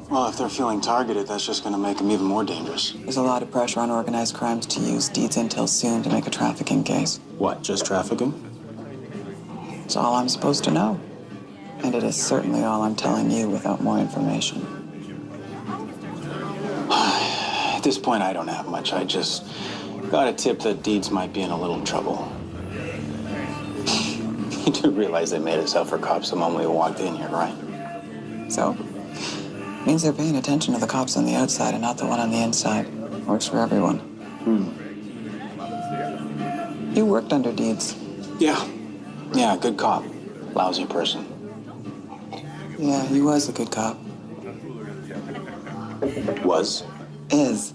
Well, if they're feeling targeted, that's just going to make them even more dangerous. There's a lot of pressure on organized crimes to use Deeds Intel soon to make a trafficking case. What, just trafficking? It's all I'm supposed to know. And it is certainly all I'm telling you without more information. At this point, I don't have much. I just got a tip that Deeds might be in a little trouble. You do realize they made us out for cops the moment we walked in here, right? So? Means they're paying attention to the cops on the outside and not the one on the inside. Works for everyone. You worked under Deeds. Yeah, good cop. Lousy person. Yeah, he was a good cop. Was? Is.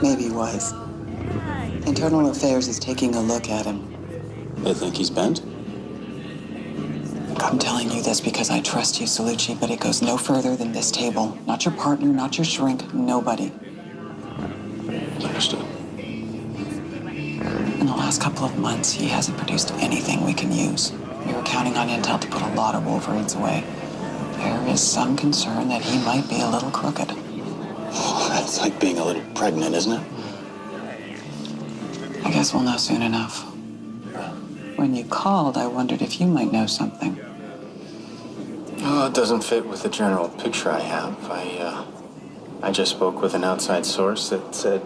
Maybe was. Internal Affairs is taking a look at him. They think he's bent? I'm telling you this because I trust you, Salucci, but it goes no further than this table. Not your partner, not your shrink, nobody. Understood. In the last couple of months, he hasn't produced anything we can use. We were counting on Intel to put a lot of Wolverines away. There is some concern that he might be a little crooked. Oh, that's like being a little pregnant, isn't it? I guess we'll know soon enough. When you called, I wondered if you might know something. Oh, it doesn't fit with the general picture I have. I just spoke with an outside source that said,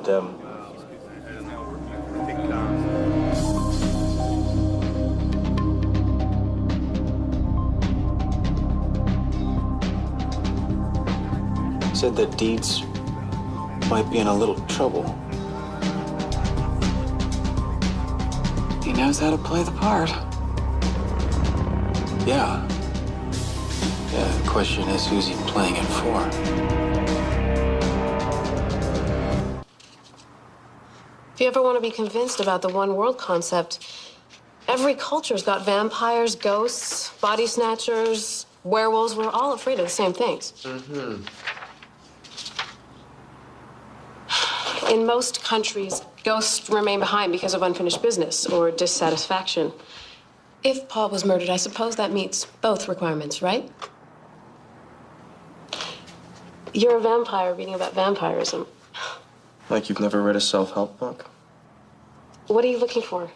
said that Deeds might be in a little trouble. He knows how to play the part. Yeah. Yeah, the question is, who's he playing it for? If you ever want to be convinced about the one world concept, every culture's got vampires, ghosts, body snatchers, werewolves. We're all afraid of the same things. In most countries, ghosts remain behind because of unfinished business or dissatisfaction. If Paul was murdered, I suppose that meets both requirements, right? You're a vampire reading about vampirism. Like you've never read a self-help book? What are you looking for?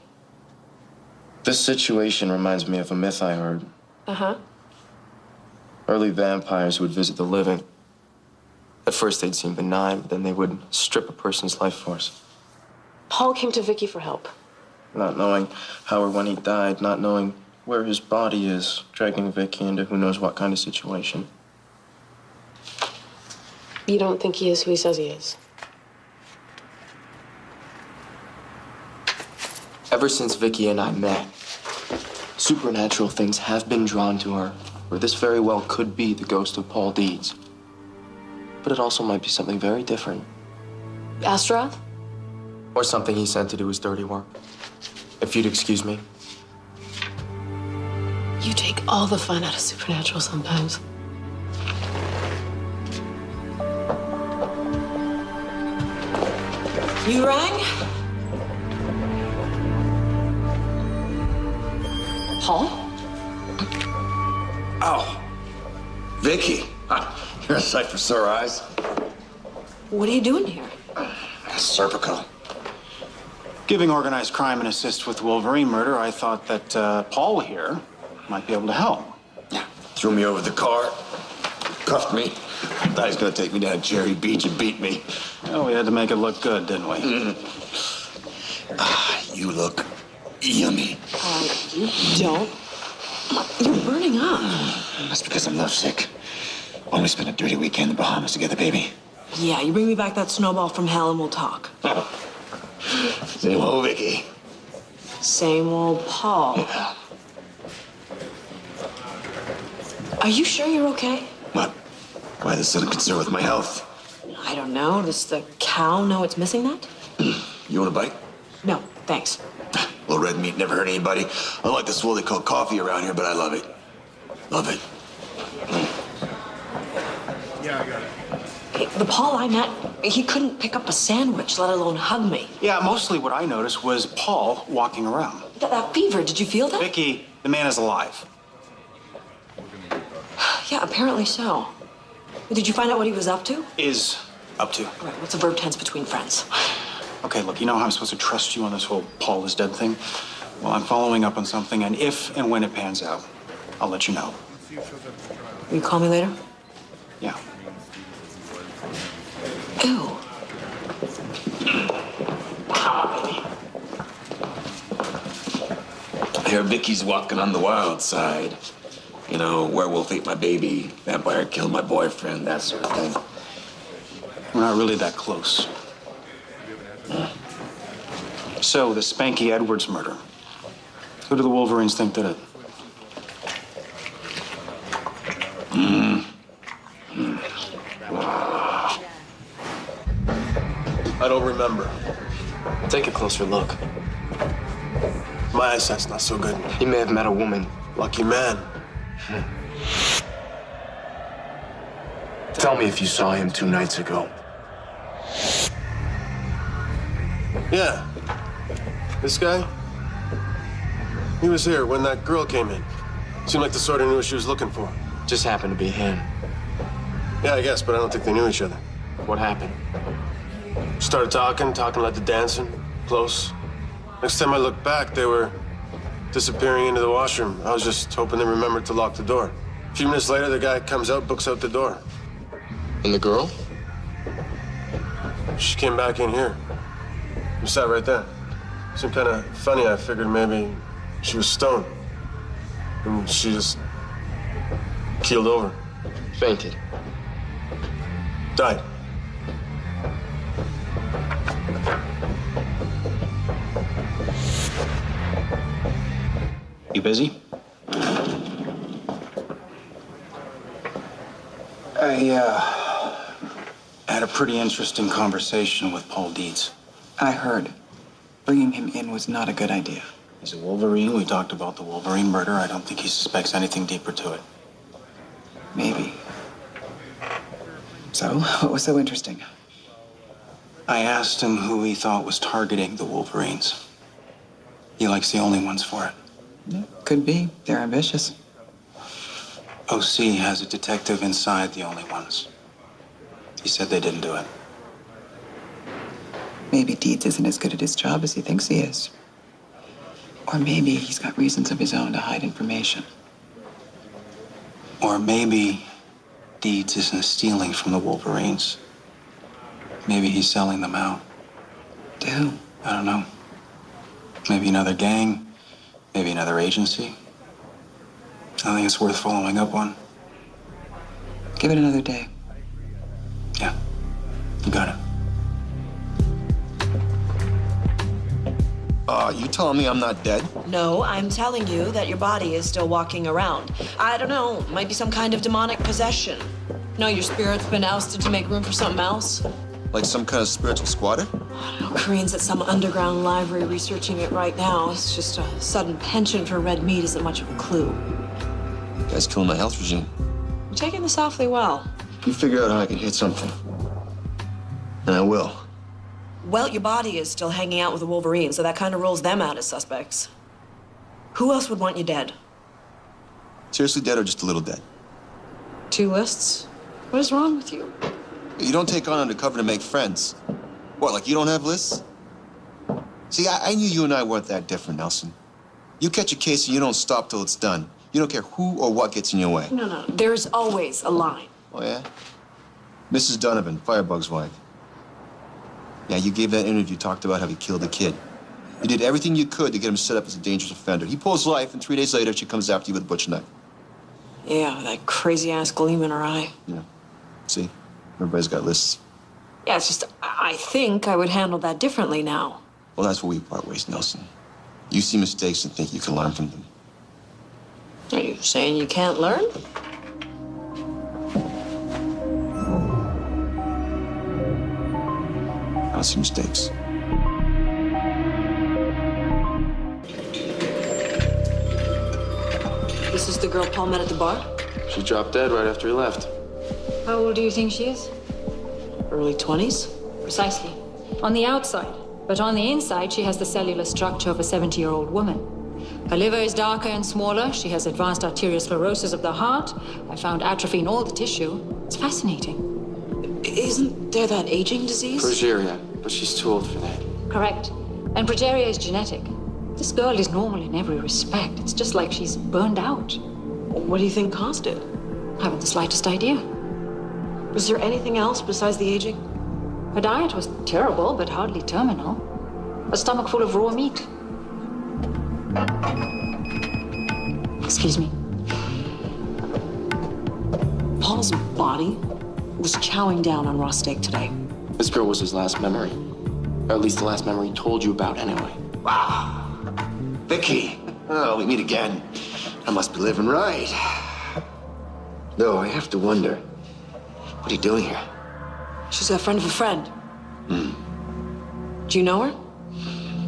This situation reminds me of a myth I heard. Uh-huh. Early vampires would visit the living. At first, they'd seem benign, but then they would strip a person's life force. Paul came to Vicky for help. Not knowing how or when he died, not knowing where his body is, dragging Vicky into who knows what kind of situation. You don't think he is who he says he is? Ever since Vicky and I met, supernatural things have been drawn to her, where this very well could be the ghost of Paul Deeds. But it also might be something very different. Astaroth? Or something he sent to do his dirty work. If you'd excuse me. You take all the fun out of supernatural sometimes. You rang? Paul? Oh, Vicky. You're a sight for sore eyes. What are you doing here? Serpico. Giving organized crime an assist with Wolverine murder, I thought that Paul here might be able to help. Threw me over the car, cuffed me. Thought he was gonna take me down to Cherry Beach and beat me. Well, we had to make it look good, didn't we? You look yummy. You don't. You're burning up. That's because I'm lovesick. Why don't we spend a dirty weekend in the Bahamas together, baby? Yeah, you bring me back that snowball from hell and we'll talk. Same old Vicky. Same old Paul. Yeah. Are you sure you're okay? What? Why the sudden concern with my health? I don't know. Does the cow know it's missing that? You want a bite? No, thanks. Little red meat never hurt anybody. I like the swill they call coffee around here, but I love it. Love it. Yeah, I got it. The Paul I met, he couldn't pick up a sandwich, let alone hug me. Yeah, mostly what I noticed was Paul walking around. That fever, did you feel that? Vicky, the man is alive. Yeah, apparently so. Did you find out what he was up to? Is up to. Right, what's a verb tense between friends? Okay, look, you know how I'm supposed to trust you on this whole Paul is dead thing? Well, I'm following up on something, and if and when it pans out, I'll let you know. Will you call me later? Yeah. Ew. I hear Vicky's walking on the wild side. You know, werewolf ate my baby, vampire killed my boyfriend, that sort of thing. We're not really that close. So, the Spanky Edwards murder. Who do the Wolverines think did it? I don't remember. Take a closer look. My eyesight's not so good. He may have met a woman. Lucky man. Tell me if you saw him 2 nights ago. Yeah. This guy? He was here when that girl came in. Seemed like the sort of knew what she was looking for. Just happened to be him. Yeah, I guess, but I don't think they knew each other. What happened? Started talking led to dancing, close. Next time I looked back, they were disappearing into the washroom. I was just hoping they remembered to lock the door. A few minutes later, the guy comes out, books out the door. And the girl? She came back in here. We sat right there. Seemed kind of funny. I figured maybe she was stoned. And she just keeled over. Fainted. Died. You busy? I had a pretty interesting conversation with Paul Deeds. I heard. Bringing him in was not a good idea. He's a Wolverine. We talked about the Wolverine murder. I don't think he suspects anything deeper to it. Maybe. So, what was so interesting? I asked him who he thought was targeting the Wolverines. He likes the only ones for it. Yeah, could be. They're ambitious. OC has a detective inside the only ones. He said they didn't do it. Maybe Deeds isn't as good at his job as he thinks he is. Or maybe he's got reasons of his own to hide information. Or maybe Deeds isn't stealing from the Wolverines. Maybe he's selling them out. To who? I don't know. Maybe another gang. Maybe another agency. I think it's worth following up on. Give it another day. Yeah, you got it. You telling me I'm not dead? No, I'm telling you that your body is still walking around. I don't know, might be some kind of demonic possession. No, your spirit's been ousted to make room for something else. Like some kind of spiritual squatter? I don't know, Korean's at some underground library researching it right now. It's just a sudden penchant for red meat isn't much of a clue. You guys killing my health regime. You're taking this awfully well. You figure out how I can hit something. And I will. Well, your body is still hanging out with the Wolverines, so that kind of rules them out as suspects. Who else would want you dead? Seriously dead or just a little dead? 2 lists? What is wrong with you? You don't take on undercover to make friends. What, like you don't have lists? See, I knew you and I weren't that different, Nelson. You catch a case and you don't stop till it's done. You don't care who or what gets in your way. No. There's always a line. Oh, yeah? Mrs. Donovan, Firebug's wife. Yeah, you gave that interview, talked about how he killed a kid. You did everything you could to get him set up as a dangerous offender. He pulls life, and 3 days later, she comes after you with a butcher knife. Yeah, that crazy-ass gleam in her eye. Yeah. See? Everybody's got lists. Yeah, it's just, I think I would handle that differently now. Well, that's where we part ways, Nelson. You see mistakes and think you can learn from them. Are you saying you can't learn? I don't see mistakes. This is the girl Paul met at the bar? She dropped dead right after he left. How old do you think she is? Early 20s? Precisely. On the outside. But on the inside, she has the cellular structure of a 70-year-old woman. Her liver is darker and smaller. She has advanced arteriosclerosis of the heart. I found atrophy in all the tissue. It's fascinating. Isn't there that aging disease? Progeria, but she's too old for that. Correct. And progeria is genetic. This girl is normal in every respect. It's just like she's burned out. What do you think caused it? I haven't the slightest idea. Was there anything else besides the aging? Her diet was terrible, but hardly terminal. A stomach full of raw meat. Excuse me. Paul's body was chowing down on raw steak today. This girl was his last memory. Or at least the last memory he told you about anyway. Wow. Vicky. Oh, we meet again. I must be living right. Though I have to wonder, what are you doing here? She's a friend of a friend. Do you know her?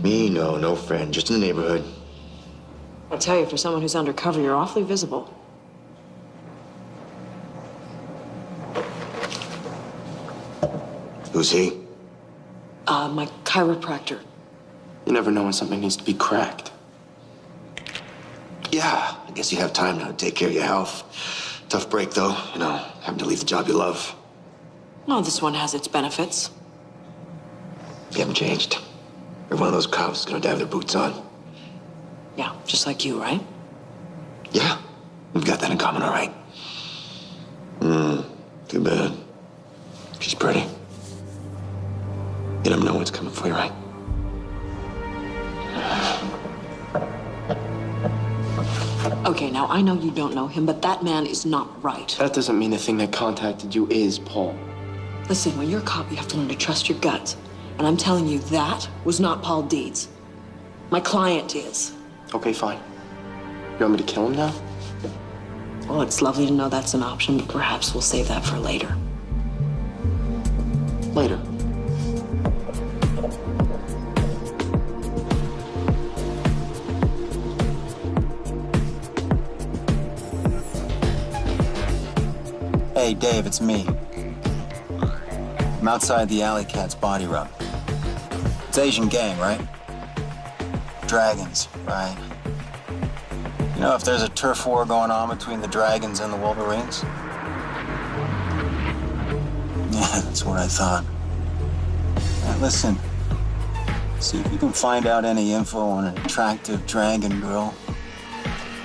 Me? No friend. Just in the neighborhood. I tell you, for someone who's undercover, you're awfully visible. Who's he? My chiropractor. You never know when something needs to be cracked. Yeah, I guess you have time now to take care of your health. Tough break, though. Having to leave the job you love. No, this one has its benefits. You haven't changed. You're one of those cops who's gonna die with their boots on. Yeah, just like you, right? Yeah, we've got that in common, all right. Too bad. She's pretty. You never know what's coming for you, right? Okay, now I know you don't know him, but that man is not right. That doesn't mean the thing that contacted you is Paul. Listen, when you're a cop, you have to learn to trust your gut. And I'm telling you, that was not Paul Deeds. My client is. Okay, fine. You want me to kill him now? Well, it's lovely to know that's an option, but perhaps we'll save that for later. Later. Hey, Dave, it's me. I'm outside the Alley Cat's body rub. It's Asian gang, right? Dragons, right? You know, if there's a turf war going on between the Dragons and the Wolverines? Yeah, that's what I thought. Now, listen, see if you can find out any info on an attractive dragon girl.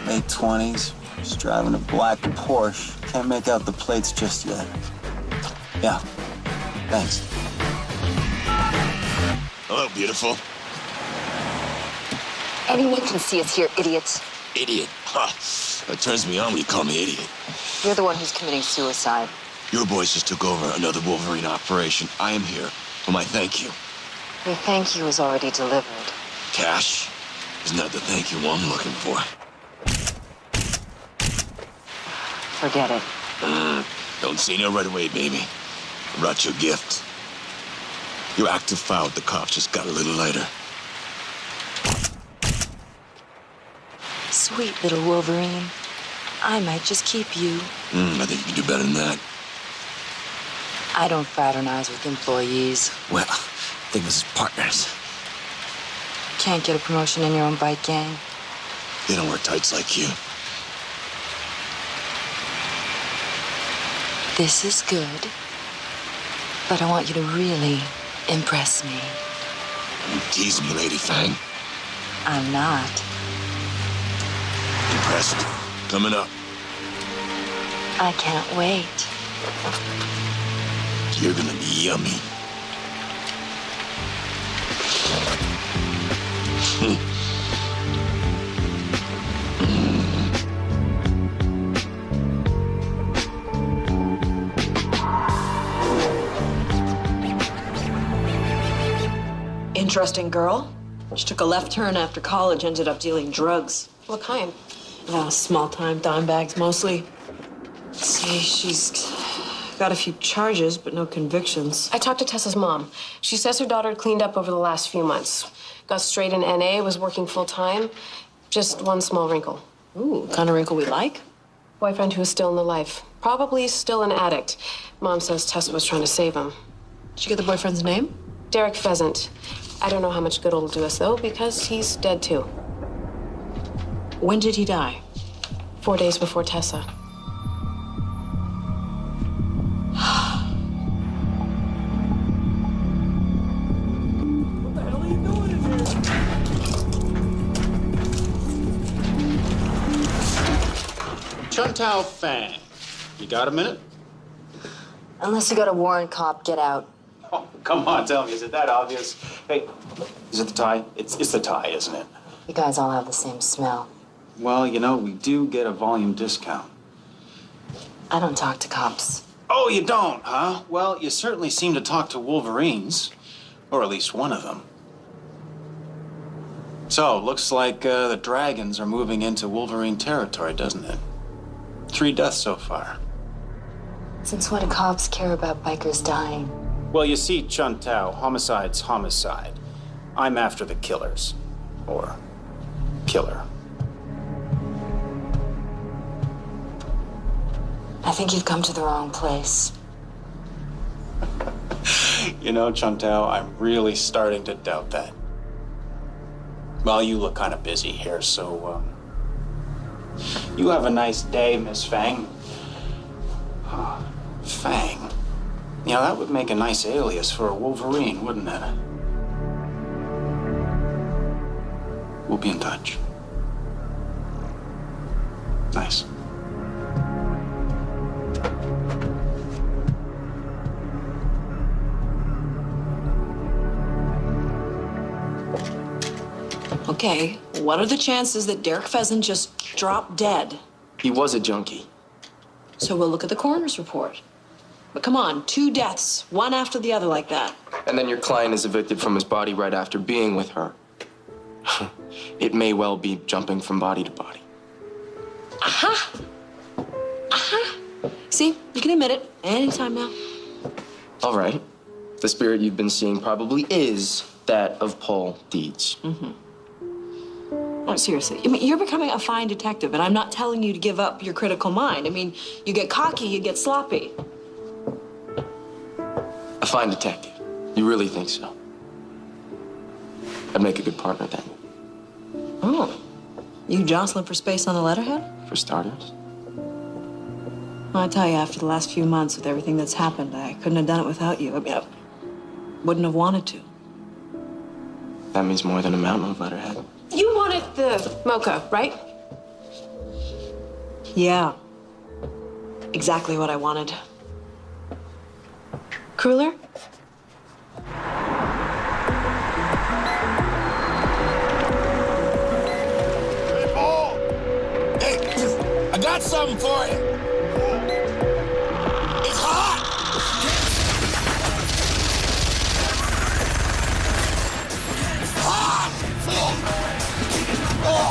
Late 20s, she's driving a black Porsche. Can't make out the plates just yet. Yeah, thanks. Hello, beautiful. Anyone can see us here, idiots. Idiot. Huh. That turns me on when you call me idiot. You're the one who's committing suicide. Your boys just took over another Wolverine operation. I am here for my thank you. Your thank you is already delivered. Cash is not the thank you I'm looking for. Forget it. Don't say no right away, baby. I brought you a gift. Your active file with the cops just got a little lighter. Sweet little Wolverine. I might just keep you. I think you can do better than that. I don't fraternize with employees. Well, I think this is partners. Can't get a promotion in your own bike gang. They don't wear tights like you. This is good. But I want you to really impress me. You tease me, Lady Fang. I'm not. Impressed. Coming up. I can't wait. You're gonna be yummy. Interesting girl. She took a left turn after college, ended up dealing drugs. What kind? Small-time dime bags, mostly. Let's see, she's got a few charges, but no convictions. I talked to Tessa's mom. She says her daughter had cleaned up over the last few months. Got straight in NA, was working full-time. Just one small wrinkle. Ooh, kind of wrinkle we like. Boyfriend who was still in the life. Probably still an addict. Mom says Tessa was trying to save him. Did you get the boyfriend's name? Derek Pheasant. I don't know how much good it'll do us, though, because he's dead, too. When did he die? 4 days before Tessa. Chuntao Fang. You got a minute? Unless you got a warrant cop, get out. Oh, come on, tell me, is it that obvious? Hey, is it the tie? It's the tie, isn't it? You guys all have the same smell. Well, you know, we do get a volume discount. I don't talk to cops. Oh, you don't, huh? Well, you certainly seem to talk to Wolverines. Or at least one of them. So, looks like the dragons are moving into Wolverine territory, doesn't it? 3 deaths so far. Since when do cops care about bikers dying? Well, you see, Chuntao, homicide's homicide. I'm after the killers. Or killer. I think you've come to the wrong place. You know, Chuntao, I'm really starting to doubt that. Well, you look kind of busy here, so, you have a nice day, Miss Fang. Fang? You know, that would make a nice alias for a Wolverine, wouldn't it? We'll be in touch. Nice. Okay, what are the chances that Derek Pheasant just dropped dead? He was a junkie. So we'll look at the coroner's report. But come on, 2 deaths, one after the other like that. And then your client is evicted from his body right after being with her. It may well be jumping from body to body. Aha! Aha! See, you can admit it anytime now. All right. The spirit you've been seeing probably is that of Paul Deeds. Mm-hmm. No, seriously. I mean, you're becoming a fine detective, and I'm not telling you to give up your critical mind. I mean, you get cocky, you get sloppy. A fine detective. You really think so? I'd make a good partner then. Oh. You jostling for space on the letterhead? For starters. Well, I tell you, after the last few months with everything that's happened, I couldn't have done it without you. I mean, I wouldn't have wanted to. That means more than a mountain of letterhead. You wanted the mocha, right? Yeah. Exactly what I wanted. Crueler? Hey, Paul! Hey, I got something for you. It's hot! Hot! Oh!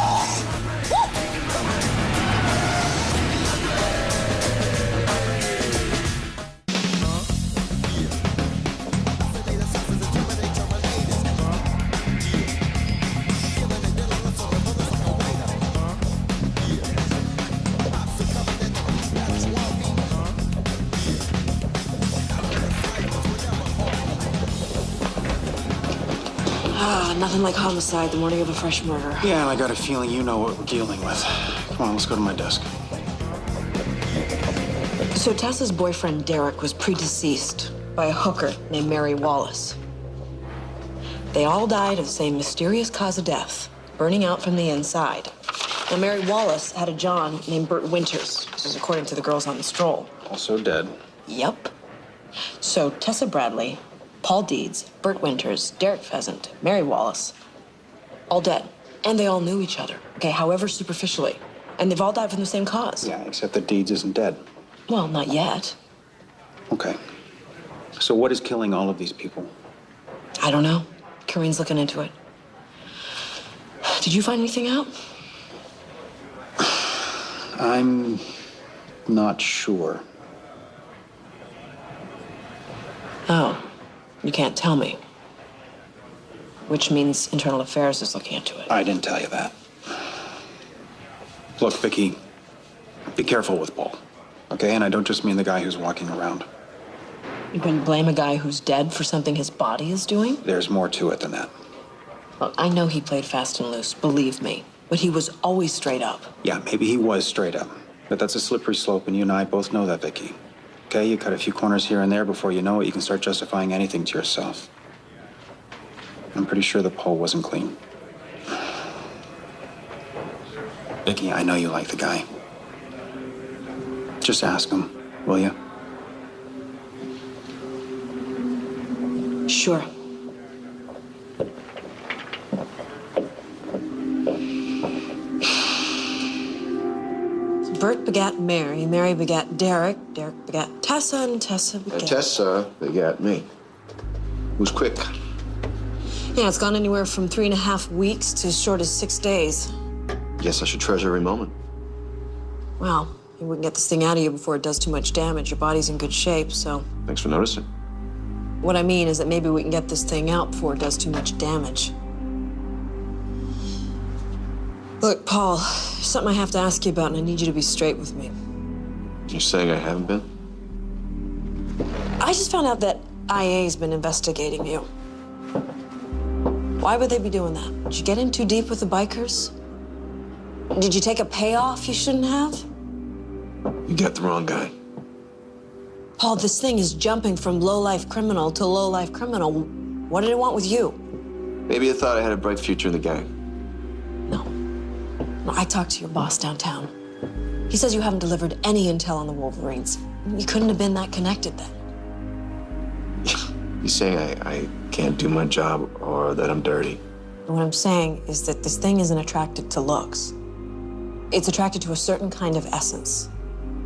Ah, nothing like homicide the morning of a fresh murder. Yeah, and I got a feeling you know what we're dealing with. Come on, let's go to my desk. So Tessa's boyfriend, Derek, was predeceased by a hooker named Mary Wallace. They all died of the same mysterious cause of death, burning out from the inside. Now, Mary Wallace had a John named Burt Winters. This is according to the girls on the stroll. Also dead. Yep. So Tessa Bradley, Paul Deeds, Burt Winters, Derek Pheasant, Mary Wallace, all dead. And they all knew each other, okay, however superficially. And they've all died from the same cause. Yeah, except that Deeds isn't dead. Well, not yet. Okay. So what is killing all of these people? I don't know. Kareen's looking into it. Did you find anything out? I'm not sure. Oh, you can't tell me. Which means Internal Affairs is looking into it. I didn't tell you that. Look, Vicky, be careful with Paul, okay? And I don't just mean the guy who's walking around. You're going to blame a guy who's dead for something his body is doing? There's more to it than that. Look, I know he played fast and loose, believe me. But he was always straight up. Yeah, maybe he was straight up. But that's a slippery slope, and you and I both know that, Vicky. Okay, you cut a few corners here and there. Before you know it, you can start justifying anything to yourself. I'm pretty sure the Paul wasn't clean. Vicky, I know you like the guy. Just ask him, will you? Sure. Bert begat Mary, Mary begat Derek, Derek begat Tessa, and Tessa begat... And Tessa begat me. It was quick. Yeah, it's gone anywhere from 3.5 weeks to as short as 6 days. Guess I should treasure every moment. Well, maybe we can get this thing out of you before it does too much damage. Your body's in good shape, so... Thanks for noticing. What I mean is that maybe we can get this thing out before it does too much damage. Look, Paul, there's something I have to ask you about, and I need you to be straight with me. You're saying I haven't been? I just found out that IA's been investigating you. Why would they be doing that? Did you get in too deep with the bikers? Did you take a payoff you shouldn't have? You got the wrong guy. Paul, this thing is jumping from low-life criminal to low-life criminal. What did it want with you? Maybe I thought I had a bright future in the gang. No, I talked to your boss downtown. He says you haven't delivered any intel on the Wolverines. You couldn't have been that connected then. You saying I can't do my job or that I'm dirty? What I'm saying is that this thing isn't attracted to looks. It's attracted to a certain kind of essence.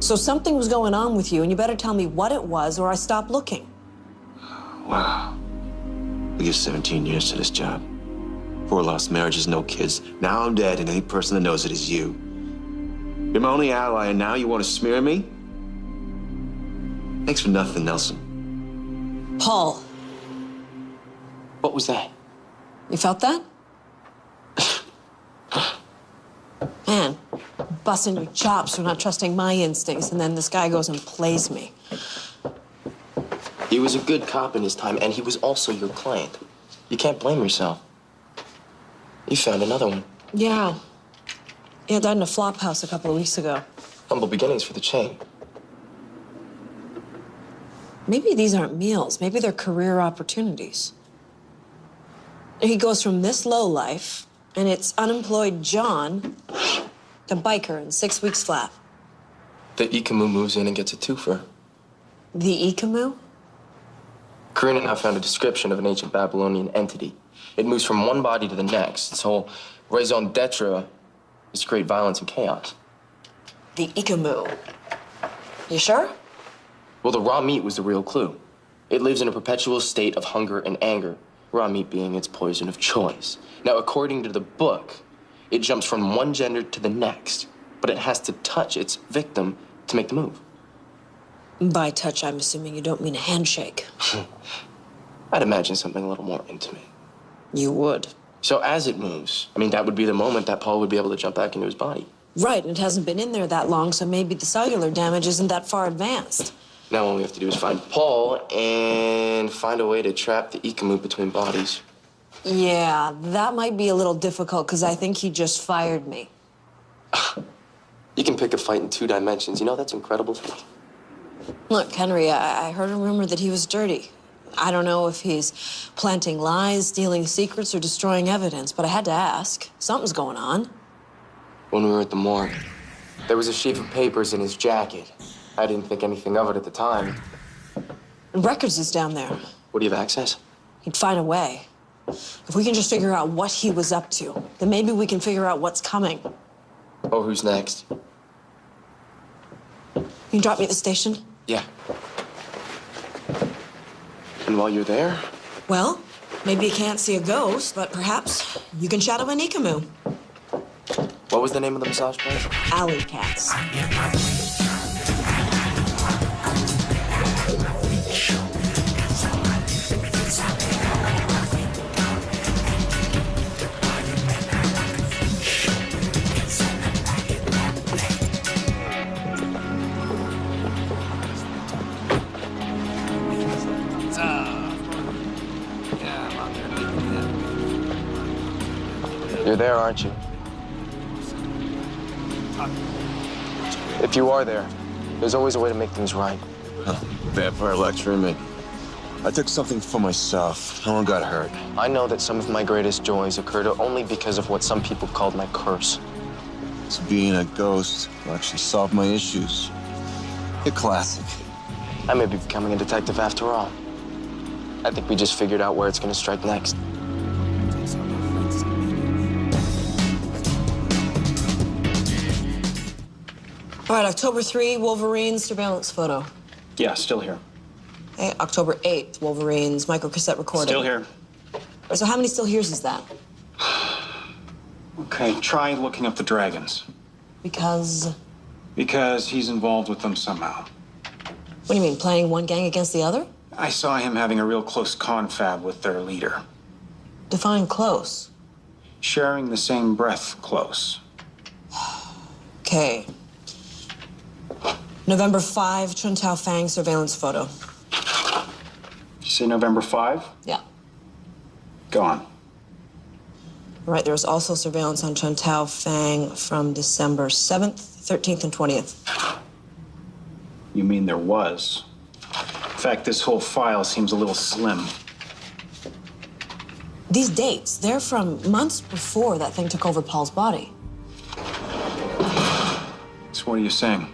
So something was going on with you, and you better tell me what it was or I stop looking. Wow. We give 17 years to this job. 4 lost marriages, no kids. Now I'm dead, and any person that knows it is you. You're my only ally, and now you want to smear me? Thanks for nothing, Nelson. Paul. What was that? You felt that? Man, busting your chops for not trusting my instincts, and then this guy goes and plays me. He was a good cop in his time, and he was also your client. You can't blame yourself. You found another one. Yeah. Yeah, died in a flop house a couple of weeks ago. Humble beginnings for the chain. Maybe these aren't meals. Maybe they're career opportunities. He goes from this low life, and it's unemployed John, to biker in 6 weeks flat. The Ikamu moves in and gets a twofer. The Ikamu? Karina now found a description of an ancient Babylonian entity. It moves from one body to the next. Its whole raison d'etre is to create violence and chaos. The Ikamu. You sure? Well, the raw meat was the real clue. It lives in a perpetual state of hunger and anger, raw meat being its poison of choice. Now, according to the book, it jumps from one gender to the next, but it has to touch its victim to make the move. By touch, I'm assuming you don't mean a handshake. I'd imagine something a little more intimate. You would. So as it moves, I mean, that would be the moment that Paul would be able to jump back into his body. Right, and it hasn't been in there that long, so maybe the cellular damage isn't that far advanced. Now all we have to do is find Paul and find a way to trap the Ikamu between bodies. Yeah, that might be a little difficult, because I think he just fired me. You can pick a fight in 2 dimensions. You know, that's incredible. Look, Henry, I heard a rumor that he was dirty. I don't know if he's planting lies, stealing secrets, or destroying evidence, but I had to ask. Something's going on. When we were at the morgue, there was a sheaf of papers in his jacket. I didn't think anything of it at the time. Records is down there. What, do you have access? He'd find a way. If we can just figure out what he was up to, then maybe we can figure out what's coming. Oh, who's next? Can you drop me at the station? Yeah. And while you're there? Well, maybe you can't see a ghost, but perhaps you can shadow an Ikamu. What was the name of the massage place? Alley Cats. You're there, aren't you? If you are there, there's always a way to make things right. Vampire lecturing me. I took something for myself. No one got hurt. I know that some of my greatest joys occurred only because of what some people called my curse. So being a ghost will actually solve my issues. A classic. I may be becoming a detective after all. I think we just figured out where it's going to strike next. All right, October 3, Wolverine's surveillance photo. Yeah, still here. Okay, October 8th, Wolverine's microcassette recording. Still here. So how many still here's is that? Okay, try looking up the dragons. Because? Because he's involved with them somehow. What do you mean, playing one gang against the other? I saw him having a real close confab with their leader. Define close. Sharing the same breath close. Okay. November 5, Chun Tao Fang surveillance photo. Did you say November 5? Yeah. Go on. Right, there was also surveillance on Chun Tao Fang from December 7th, 13th, and 20th. You mean there was? In fact, this whole file seems a little slim. These dates, they're from months before that thing took over Paul's body. So what are you saying?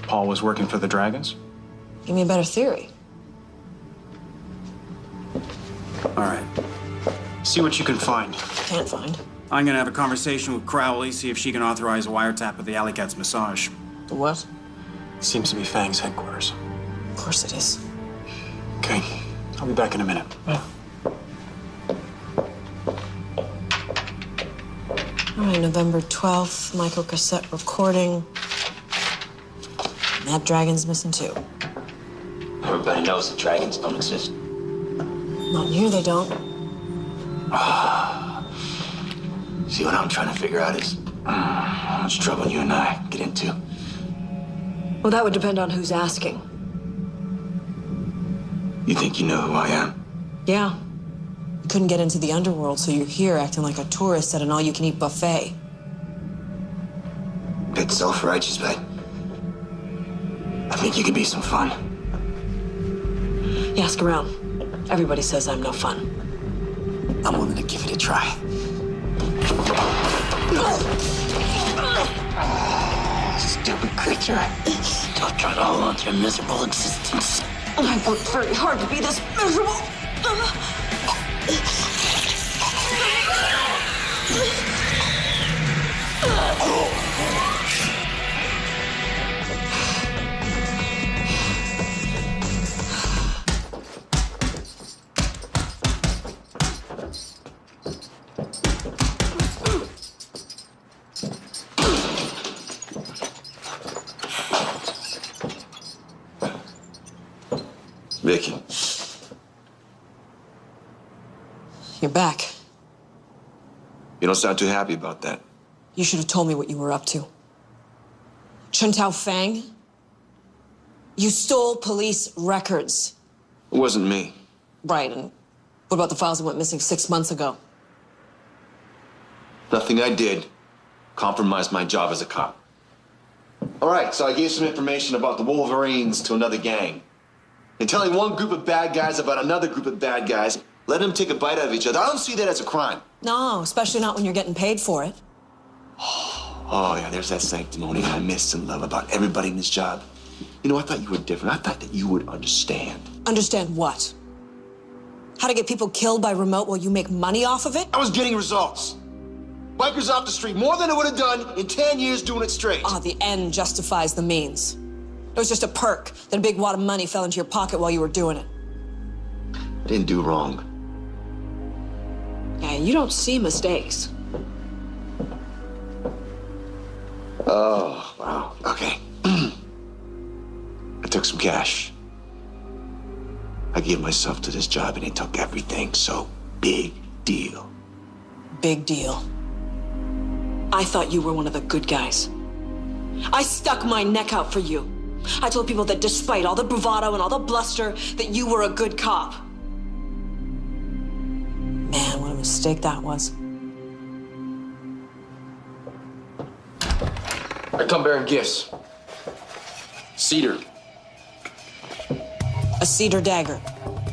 Paul was working for the dragons? Give me a better theory. All right. See what you can find. Can't find. I'm gonna have a conversation with Crowley, see if she can authorize a wiretap of the Alley Cat's massage. The what? Seems to be Fang's headquarters. Of course it is. Okay, I'll be back in a minute. All right, November 12th, microcassette recording. And that dragon's missing too. Everybody knows that dragons don't exist. Not in here, they don't. See, what I'm trying to figure out is how much trouble you and I get into. Well, that would depend on who's asking. You think you know who I am? Yeah. You couldn't get into the underworld, so you're here acting like a tourist at an all-you-can-eat buffet. Bit self-righteous, but I think you could be some fun. You ask around. Everybody says I'm no fun. I'm willing to give it a try. Stupid creature. Don't try to hold on to your miserable existence. I worked very hard to be this miserable. Vicky. You're back. You don't sound too happy about that. You should have told me what you were up to. Chun Tao Fang? You stole police records. It wasn't me. Right, and what about the files that went missing 6 months ago? Nothing I did compromised my job as a cop. All right, so I gave some information about the Wolverines to another gang. And telling one group of bad guys about another group of bad guys, let them take a bite out of each other. I don't see that as a crime. No, especially not when you're getting paid for it. Oh, yeah, there's that sanctimony I miss and love about everybody in this job. You know, I thought you were different. I thought that you would understand. Understand what? How to get people killed by remote while you make money off of it? I was getting results. Bikers off the street, more than I would have done in 10 years doing it straight. The end justifies the means. It was just a perk. Then a big wad of money fell into your pocket while you were doing it. I didn't do wrong. Yeah, you don't see mistakes. Oh, wow. Okay. I took some cash. I gave myself to this job and it took everything, so big deal. Big deal. I thought you were one of the good guys. I stuck my neck out for you. I told people that despite all the bravado and all the bluster, that you were a good cop. Man, what a mistake that was. come bearing gifts. Cedar. A cedar dagger.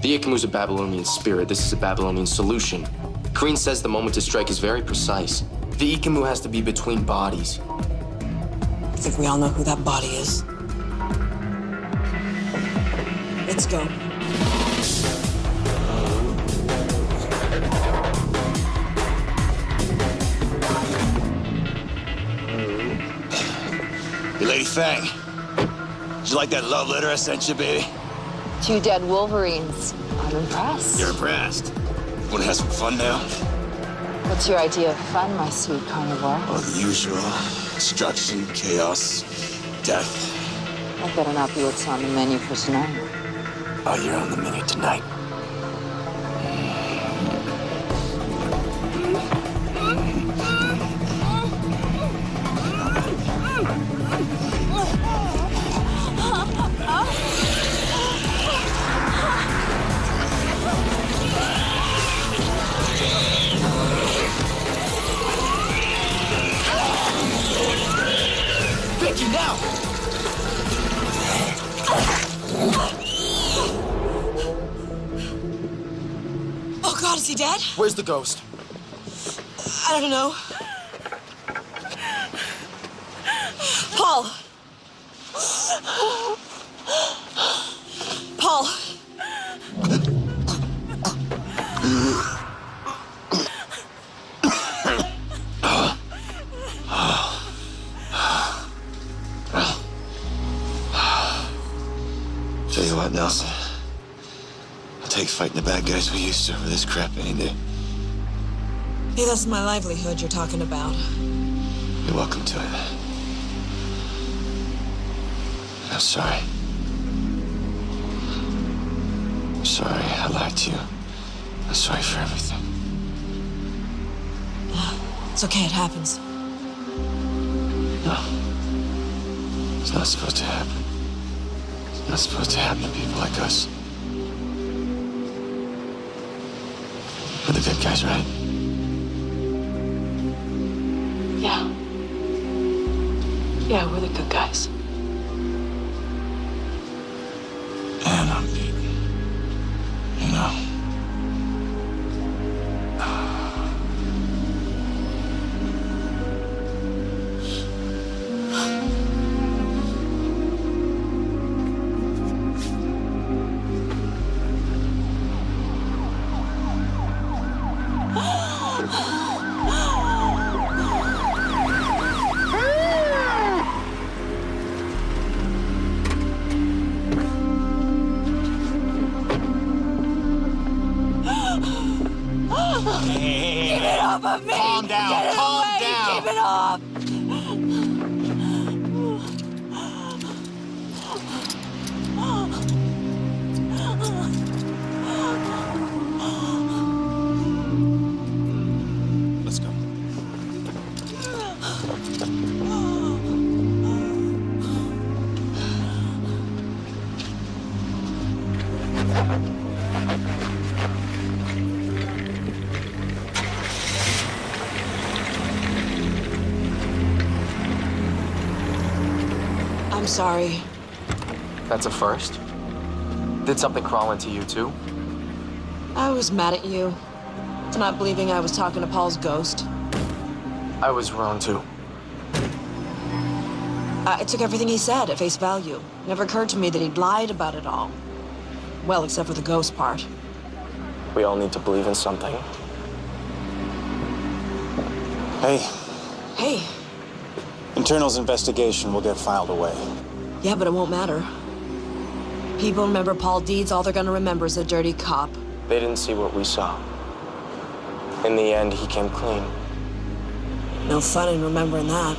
The Ikamu's a Babylonian spirit. This is a Babylonian solution. Kareen says the moment to strike is very precise. The Ikamu has to be between bodies. I think we all know who that body is. Let's go. Hey, Lady Fang. Did you like that love letter I sent you, baby? 2 dead Wolverines. I'm impressed. You're impressed. Want to have some fun now? What's your idea of fun, my sweet carnivore? Oh, the usual. Destruction, chaos, death. That better not be what's on the menu for tonight. Oh, you're on the menu tonight. Vicky, now! Oh, God, is he dead? Where's the ghost? I don't know. Paul! Paul! Tell you what, Nelson. I'll take fighting the bad guys we used to over this crap any day. Hey, that's my livelihood you're talking about. You're welcome to it. I'm sorry. I'm sorry I lied to you. I'm sorry for everything. It's okay, it happens. No. It's not supposed to happen. It's not supposed to happen to people like us. We're the good guys, right? Yeah. Yeah, we're the good guys. And I'm beaten. You know? Keep it off of me! Calm down, Get it calm away! down. Keep it off! Let's go. I'm sorry. That's a first. Did something crawl into you, too? I was mad at you for not believing I was talking to Paul's ghost. I was wrong, too. I took everything he said at face value. Never occurred to me that he'd lied about it all. Well, except for the ghost part. We all need to believe in something. Hey, Hey, internals investigation will get filed away. yeah, but it won't matter. People remember Paul Deeds, all they're gonna remember is a dirty cop. They didn't see what we saw. In the end, he came clean. No fun in remembering that.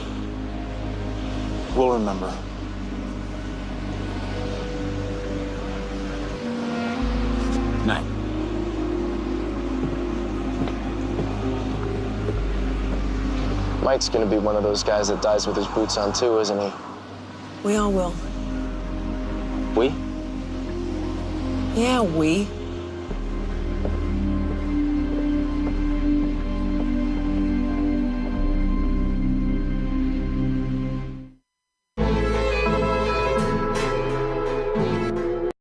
We'll remember. Night. Mike's gonna be one of those guys that dies with his boots on, too, isn't he? We all will. We? Yeah, we.